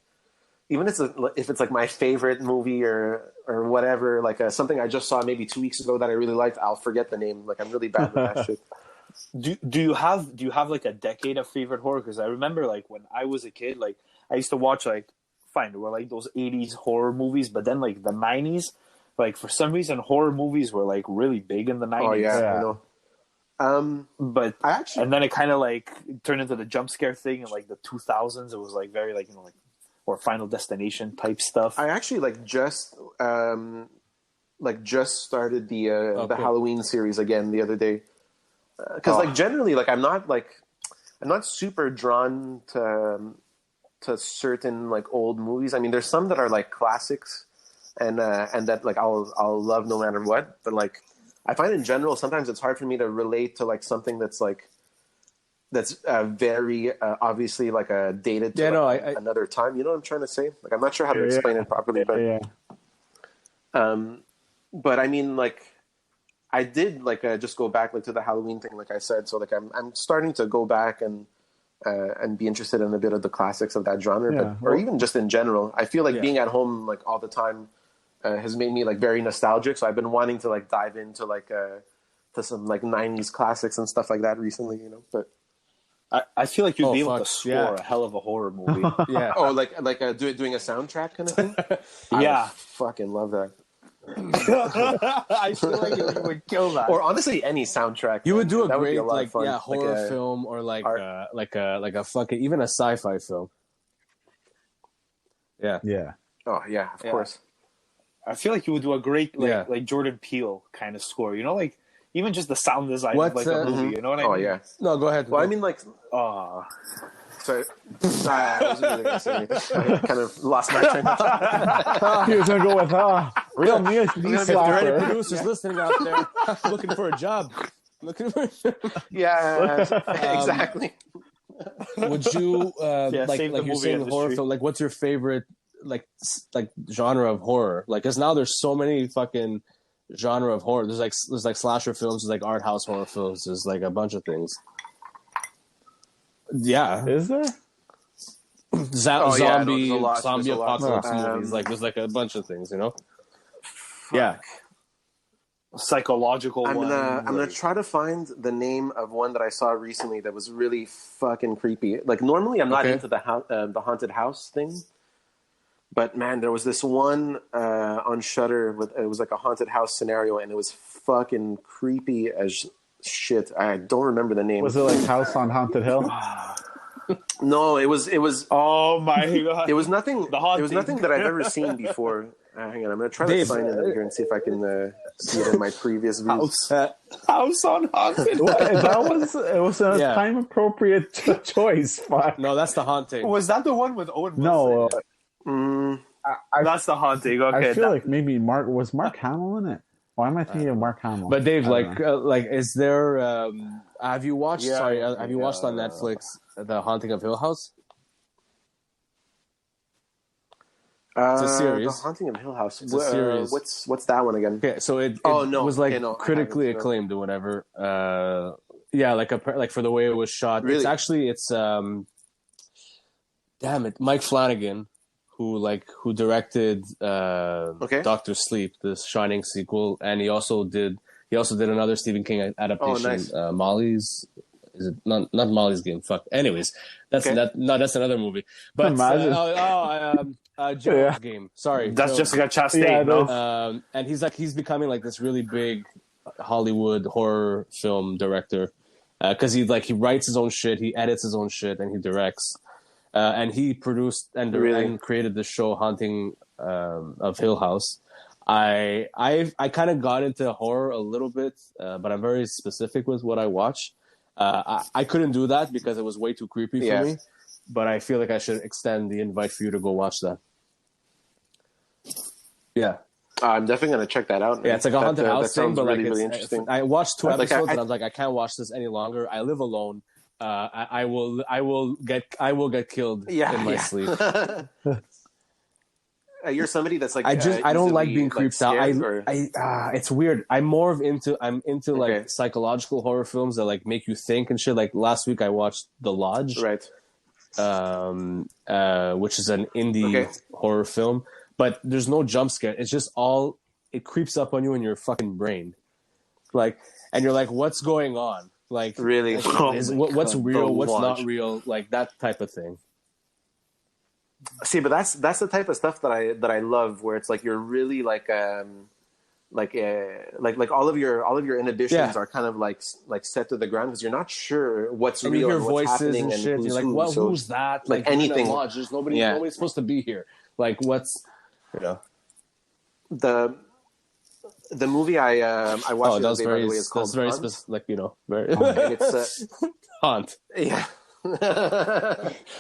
my favorite movie or whatever, like something I just saw maybe 2 weeks ago that I really liked, I'll forget the name. Like I'm really bad with that shit. Do you have like a decade of favorite horror? Because I remember like when I was a kid, like I used to watch there were like those 80s horror movies, but then like the 90s, like for some reason horror movies were like really big in the 90s. Oh yeah. I know. But and then it kind of like turned into the jump scare thing in like the 2000s. It was like very like or Final Destination type stuff. I actually just started the cool. Halloween series again the other day because like generally like I'm not super drawn to to certain like old movies. I mean, there's some that are like classics, and that like I'll love no matter what. But like, I find in general sometimes it's hard for me to relate to like something that's very obviously like dated to another time. You know what I'm trying to say? Like, I'm not sure how to explain it properly, but but I mean, like, I did like just go back like to the Halloween thing, like I said. So like I'm starting to go back and be interested in a bit of the classics of that genre, or even just in general. I feel like being at home like all the time has made me like very nostalgic. So I've been wanting to like dive into like to some like 90s classics and stuff like that recently, you know. But I feel like you'd be able to score a hell of a horror movie. Doing a soundtrack kind of thing. Yeah, I fucking love that. I feel like you would kill that. Or honestly, any soundtrack. You would do a great like horror film, or like a fucking even a sci-fi film. Yeah. Yeah. Oh yeah, of course. I feel like you would do a great like Jordan Peele kind of score. You know, like even just the sound design of like a movie. You know what I mean? Oh yeah. No, go ahead. Well, I mean, like, sorry, I wasn't really gonna say anything. I kind of lost my train of thought. He was gonna go with real me. If there are any producers listening out there looking for a job, exactly. Would you like you're saying horror film? Like, what's your favorite like genre of horror? Like, because now there's so many fucking genre of horror. There's like slasher films, there's like art house horror films, there's like a bunch of things. Yeah, is there zombie apocalypse movies? Like, there's like a bunch of things, you know. Yeah, psychological. I'm gonna try to find the name of one that I saw recently that was really fucking creepy. Like, normally I'm not into the haunted house thing, but man, there was this one on Shudder it was like a haunted house scenario, and it was fucking creepy as shit. I don't remember the name. Was it like House on Haunted Hill? No, it was. Oh my god! It was nothing. It was nothing that I've ever seen before. Hang on, I'm gonna try to sign in here and see if I can see it in my previous views. House on Haunted. It was a time appropriate choice. Fuck. No, that's The Haunting. Was that the one with Owen Wilson? No, that's The Haunting. Okay, I feel like maybe Mark Hamill in it. Why am I thinking of Mark Hamill? But Dave, like, is there? Have you watched? Have you watched on Netflix The Haunting of Hill House? It's a series. The Haunting of Hill House. It's a series. What's that one again? Okay, so it was like critically acclaimed or whatever. Like for the way it was shot. Really? It's Mike Flanagan, who directed Doctor Sleep, the Shining sequel, and he also did another Stephen King adaptation. Oh, nice. Molly's. Is it not Molly's Game? Fuck. Anyways, that's another movie. But Joe's Game. Sorry, that's Jessica Chastain. No? And he's becoming like this really big Hollywood horror film director because he writes his own shit, he edits his own shit, and he directs. And he produced and created the show Haunting of Hill House. I kind of got into horror a little bit, but I'm very specific with what I watch. I couldn't do that because it was way too creepy for me. But I feel like I should extend the invite for you to go watch that. Yeah. I'm definitely going to check that out. Man. Yeah, it's like a haunted house thing, but really interesting. I watched 2 episodes and I was like, I can't watch this any longer. I live alone. I will get killed in my sleep. You're somebody that's like I don't like being creeped out. It's weird. I'm into like psychological horror films that like make you think and shit. Like last week I watched The Lodge, right? Which is an indie horror film, but there's no jump scare. It's just it creeps up on you in your fucking brain, like, and you're like, what's going on? Like, really? What's real? What's not real? Like that type of thing. See, but that's the type of stuff that I love, where it's like you're really like all of your inhibitions are kind of like set to the ground because you're not sure what's real and what's happening and shit. who's you're like, who. Who's that? Like anything. There's nobody's supposed to be here. Like what's the movie I watched. That's very is called very Haunt. specific. Like very. It's Haunt. Yeah.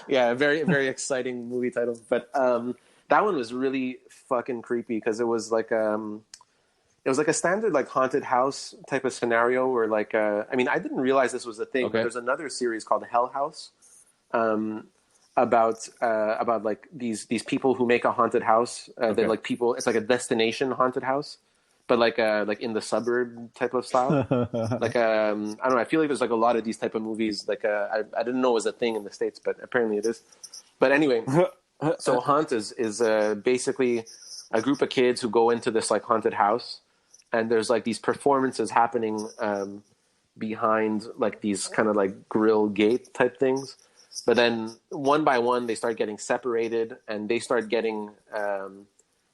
Yeah, very very exciting movie title. But that one was really fucking creepy because it was like a standard like haunted house type of scenario where like I mean I didn't realize this was a thing, but Okay. there's another series called Hell House about like these people who make a haunted house. That like people, it's like a destination haunted house, but like in the suburb type of style. Like I don't know. I feel like there's like a lot of these type of movies. Like I didn't know it was a thing in the States, but apparently it is. But anyway, so Haunt is basically a group of kids who go into this like haunted house, and there's like these performances happening behind like these kind of like grill gate type things. But then one by one, they start getting separated, and they start getting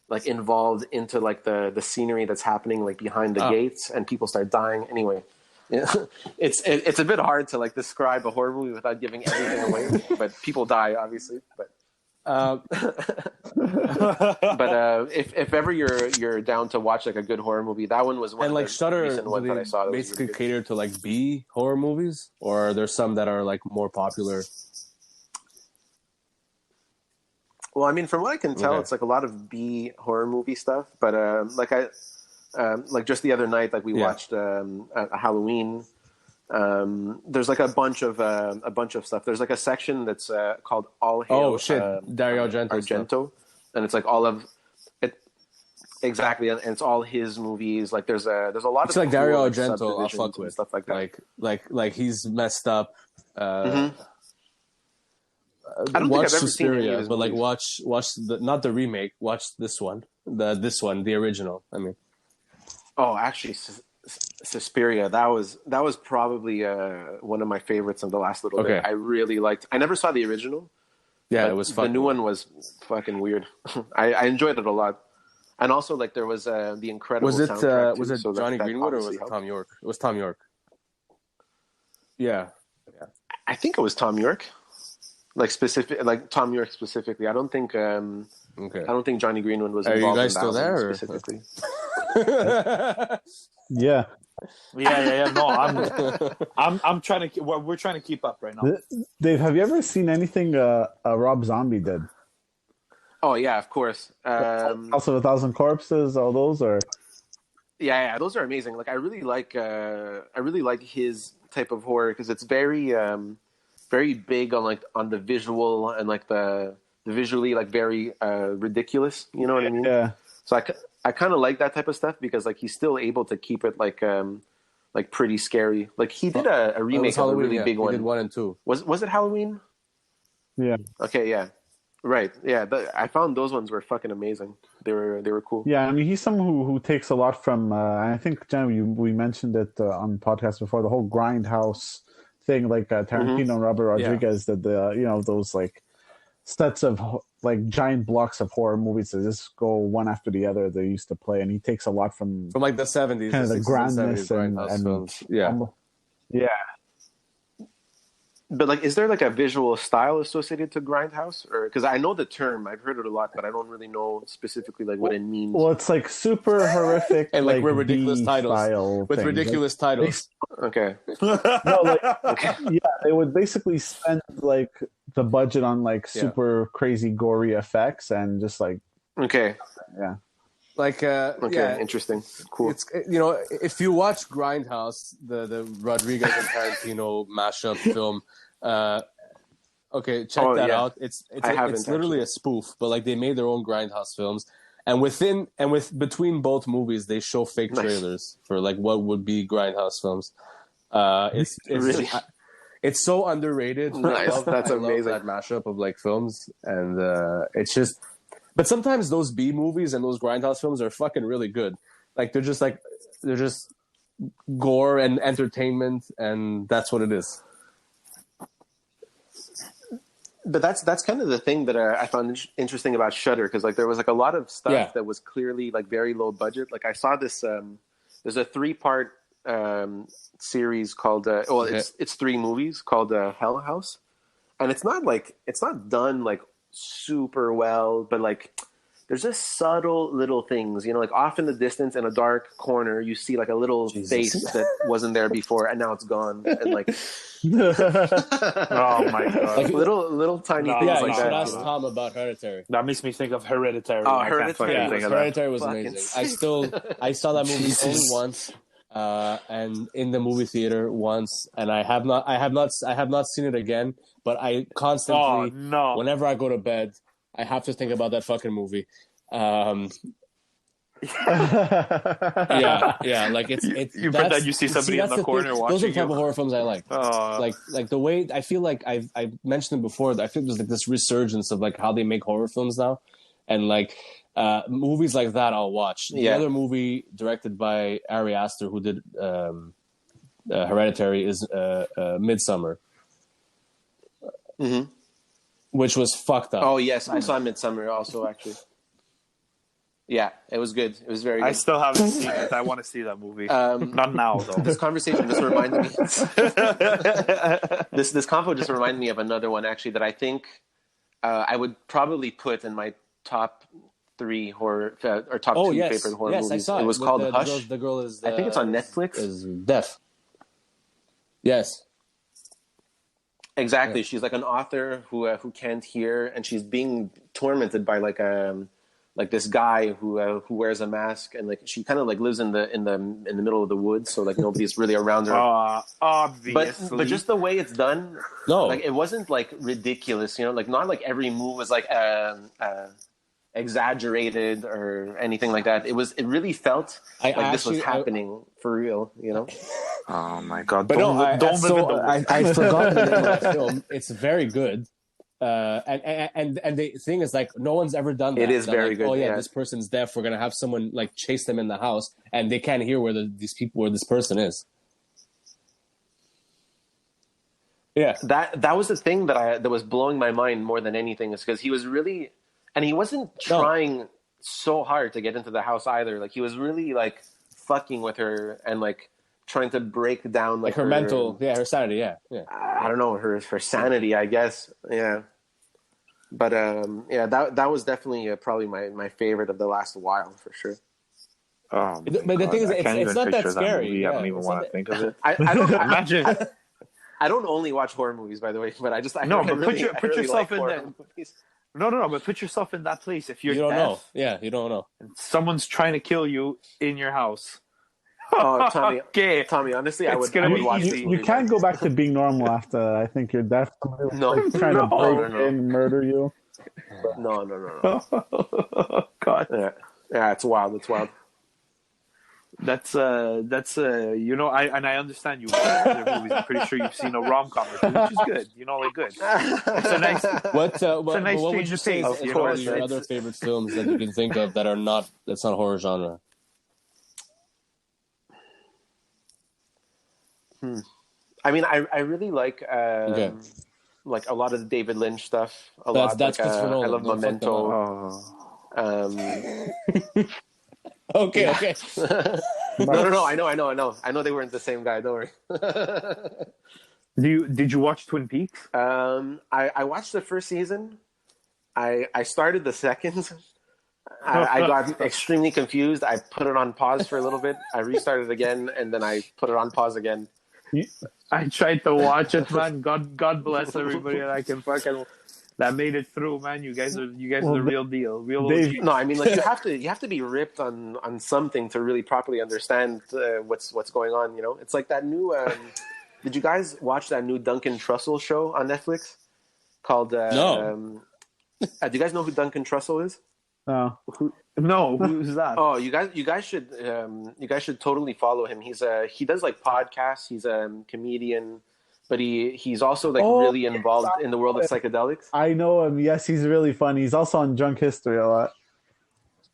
like involved into like the scenery that's happening like behind the gates, and people start dying. Anyway, it's a bit hard to like describe a horror movie without giving everything away. But people die, obviously. But if ever you're down to watch like a good horror movie, that one was one and of like the Shudder, recent ones that I saw. That basically was really cater to like B horror movies, or are there some that are like more popular? Well, I mean, from what I can tell, Okay. it's like a lot of B horror movie stuff. But like just the other night, like we watched a Halloween. There's like a bunch of stuff. There's like a section that's called All Hail Dario Argento Argento, and it's like all of it exactly, and it's all his movies. Like there's a lot It's of like Dario cool, Argento. I'll subdivisions fuck and with stuff like that. like he's messed up. I don't think Watch I've ever seen any of Suspiria, his but like movies. watch the not the remake. Watch this one, the original. I mean, Oh, actually, Suspiria. That was probably one of my favorites of the last little bit. Okay. I really liked. I never saw the original. yeah, But it was the fun. new one was fucking weird. I enjoyed it a lot, and also like there was the incredible. Was it soundtrack, too, was it so Johnny that Greenwood or was obviously it helped. Tom York? It was Tom York. Yeah. I think it was Tom York, like Tom York specifically. I don't think Okay. I don't think Johnny Greenwood was Are you involved guys in still that one there, or- specifically. Yeah. Yeah. No, I'm trying to. We're trying to keep up right now. Dave, have you ever seen anything Rob Zombie did? Oh yeah, of course. House of a Thousand Corpses, all those, or Yeah, those are amazing. Like I really like his type of horror because it's very very big on the visual and like the visually like very ridiculous. You know what I mean? yeah. So I kind of like that type of stuff because like he's still able to keep it like pretty scary. Like he did a It was remake of a Halloween, really yeah. big He one. did 1 and 2. Was it Halloween? Yeah. Okay, yeah. Right. Yeah, I found those ones were fucking amazing. They were cool. Yeah, I mean, he's someone who takes a lot from. I think, Jen, we mentioned it on the podcast before. The whole grindhouse thing, like Tarantino and Robert Rodriguez, did those like sets of like giant blocks of horror movies that just go one after the other. They used to play, and he takes a lot from From like the 70s, kind of the 60s, grandness 70s and grindhouse films. Yeah. yeah. But like, is there like a visual style associated to grindhouse, or because I know the term, I've heard it a lot, but I don't really know specifically like what it means. Well, it's like super horrific And like with ridiculous B titles. style With things. ridiculous titles. Okay. No, like, yeah, they would basically spend like the budget on like super crazy gory effects and just like Okay. yeah. Like Okay. yeah, Interesting. Cool. it's if you watch Grindhouse, the Rodriguez and Tarantino mashup film, okay, check Oh, that yeah. out. It's I haven't, it's literally actually. a spoof, but like they made their own Grindhouse films, and between both movies, they show fake Nice. trailers for like what would be Grindhouse films. It's Really? it's so underrated. Nice. That's I love amazing. that mashup of like films, and it's just. But sometimes those B movies and those grindhouse films are fucking really good. Like they're just gore and entertainment, and that's what it is. But that's kind of the thing that I found interesting about Shudder, because like there was like a lot of stuff Yeah. that was clearly like very low budget. Like I saw this. There's a 3-part series called. It's 3 movies called Hell House, and it's not done like super well, but like there's just subtle little things, you know, like off in the distance in a dark corner, you see like a little face that wasn't there before, and now it's gone, and like, Oh my god! like little tiny things Yeah, like you should that. ask Tom about Hereditary. That makes me think of Hereditary. Oh, I can't Hereditary. fucking Yeah, think of that. Hereditary was Fucking amazing. I saw that movie only once, and in the movie theater once, and I have not seen it again. But I constantly, whenever I go to bed, I have to think about that fucking movie. Yeah, like it's. You pretend you see somebody in the corner watching. Those are the type you. of horror films I like. Like the way I feel like I mentioned it before. I feel there's like this resurgence of like how they make horror films now, and like movies like that I'll watch. The other movie directed by Ari Aster, who did Hereditary, is Midsummer. Mm-hmm. Which was fucked up. Oh yes, I saw Midsummer also actually. Yeah, it was good. It was very good. I still haven't seen it. I want to see that movie. Not now though. This conversation just reminded me. This convo just reminded me of another one actually that I think I would probably put in my top 3 horror or top 2 favorite horror movies. I saw it. It was called Hush. The girl is. I think it's on Netflix. Is deaf. Yes. Exactly. Yeah. She's like an author who can't hear, and she's being tormented by like this guy who wears a mask, and like she kind of like lives in the middle of the woods, so like nobody's really around her. Obviously. But just the way it's done, like it wasn't like ridiculous, you know, like not like every move was like exaggerated or anything like that. It really felt like this was happening for real, you know. Oh my god! But I forgot the name of that film. It's very good, and the thing is, like, no one's ever done that. It is very good. Oh yeah, this person's deaf. We're gonna have someone like chase them in the house, and they can't hear where this person is. Yeah, that was the thing that was blowing my mind more than anything, is because he was really, and he wasn't trying so hard to get into the house either. Like he was really like fucking with her and like trying to break down like her mental, her sanity, yeah. I don't know, her sanity, I guess, yeah. But that was definitely probably my favorite of the last while for sure. Oh, but the thing is, it's not that scary. I don't even want to think of it. I don't imagine. I don't only watch horror movies, by the way, but put yourself in there. No, but put yourself in that place. If you don't know, you don't know, and someone's trying to kill you in your house. Oh, Tommy, honestly, I would watch these movies. You can't go back to being normal after that. I think you're definitely trying to break in, murder you. No. God. Yeah, it's wild. It's wild. That's you know, I understand you watch other movies. I'm pretty sure you've seen a rom-com or two, which is good. You know, like good. It's a nice. What would you say is your other favorite films that you can think of that's not horror genre? I mean, I really like like a lot of the David Lynch stuff. That's Christopher Nolan. I love Memento. Okay. No. I know they weren't the same guy. Don't worry. Did you watch Twin Peaks? I watched the first season. I started the second. I got extremely confused. I put it on pause for a little bit. I restarted again, and then I put it on pause again. I tried to watch it, man. God bless everybody that made it through, man. You guys are the real deal. No, I mean, like you have to be ripped on something to really properly understand what's going on. You know, it's like that new. Did you guys watch that new Duncan Trussell show on Netflix called? No. Do you guys know who Duncan Trussell is? No. Who's that? Oh, you guys should totally follow him. He does like podcasts. He's a comedian, but he's also like really involved in the world of psychedelics. I know him. Yes, he's really funny. He's also on Drunk History a lot.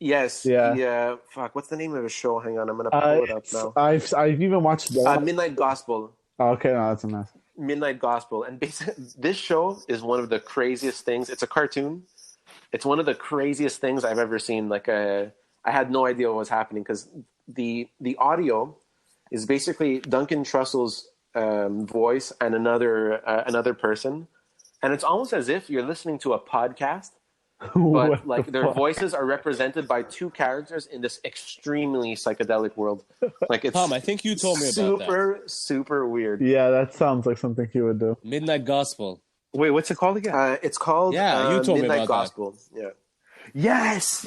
Yes. Yeah. Fuck. What's the name of his show? Hang on, I'm gonna pull it up now. I've even watched Midnight Gospel. Oh, okay, no, that's a mess. Midnight Gospel, and basically, this show is one of the craziest things. It's a cartoon. It's one of the craziest things I've ever seen. Like, I had no idea what was happening because the audio is basically Duncan Trussell's voice and another person, and it's almost as if you're listening to a podcast, but like their voices are represented by two characters in this extremely psychedelic world. Like it's Tom, I think you told me about that. Super weird. Yeah, that sounds like something he would do. Midnight Gospel. Wait, what's it called again? It's called you told me Midnight about Gospel. Yeah. Yes.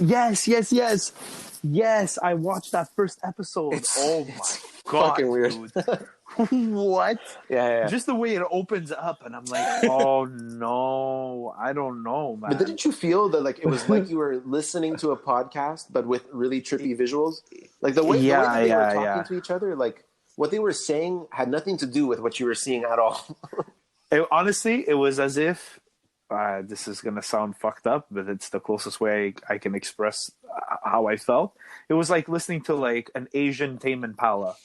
I watched that first episode. It's God, fucking weird. dude. What? Yeah. Just the way it opens up, and I'm like, oh no, I don't know, man. But didn't you feel that like it was like you were listening to a podcast, but with really trippy visuals? Like the way that they were talking to each other, like what they were saying had nothing to do with what you were seeing at all. Honestly, it was as if this is gonna sound fucked up, but it's the closest way I can express how I felt. It was like listening to like an Asian Tame Impala.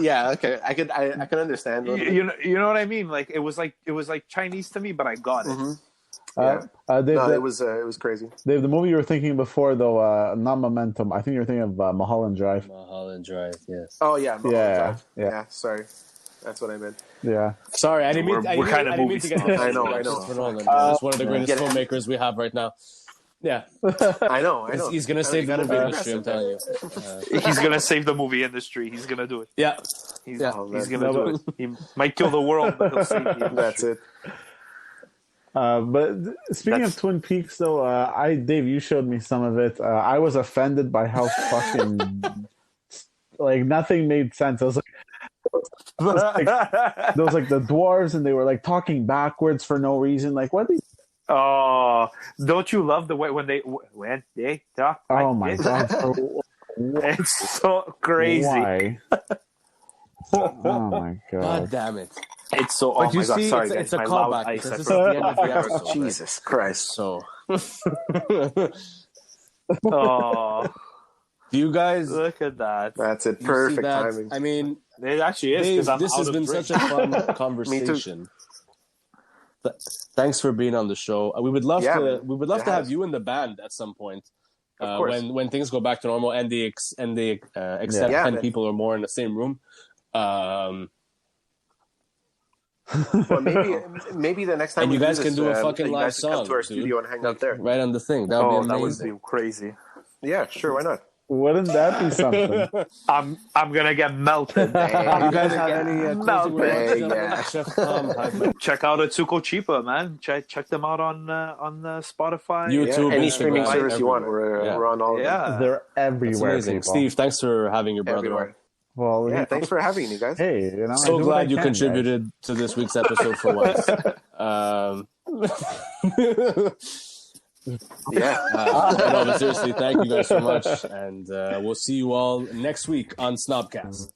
Yeah, okay, I can understand. You know what I mean? Like it was like Chinese to me, but I got it. Mm-hmm. Dave, it was crazy. Dave, the movie you were thinking before, though, not Momentum. I think you were thinking of Mulholland Drive. Mulholland Drive, yes. Oh yeah, Yeah. Sorry, that's what I meant. Yeah. Sorry, I didn't mean to get I know. It's one of the greatest filmmakers we have right now. Yeah, I know. He's gonna save the movie industry. I'm telling you. He's gonna save the movie industry. He's gonna do it. Yeah, He's gonna do it. He might kill the world, but he'll save the industry. That's it. But speaking of Twin Peaks, though, Dave, you showed me some of it. I was offended by how fucking like nothing made sense. I was like, there was like the dwarves, and they were like talking backwards for no reason. Like, what? Oh, don't you love the way when they talk? Oh my god! It's so crazy. Why? Oh my god! God damn it! It's so. But oh my god! Sorry, it's a guys. callback. This is the end of the episode. Jesus Christ! So, Oh, do you guys look at that. That's it. you Perfect see that? timing. I mean, It actually is. Dave, 'Cause I'm this out has of been drink. such a fun conversation. Thanks for being on the show. We would love to. We would love to have you in the band at some point. Of course. When things go back to normal and they accept 10 people or more in the same room. Well, maybe the next time And you guys can do a you fucking live guys can come song, to our dude. studio and hang out there. Right on the thing. That would be That amazing. would be crazy. Yeah, sure. Why not? Wouldn't that be something? I'm gonna get melted. You guys have any closing remarks, Hey, gentlemen? yeah. Chef Tom, Check out Atsuko Chiba, man. Check them out on Spotify. YouTube, Any Instagram, streaming service you want, everywhere. we're on all of them. Yeah. They're That's everywhere. amazing. People. Steve, thanks for having your brother Everywhere. Well, Yeah, thanks for having me, guys. Hey, you know, I So do what I glad you can, contributed to this week's episode for once. Yeah. No, but seriously, thank you guys so much. And we'll see you all next week on Snobcast.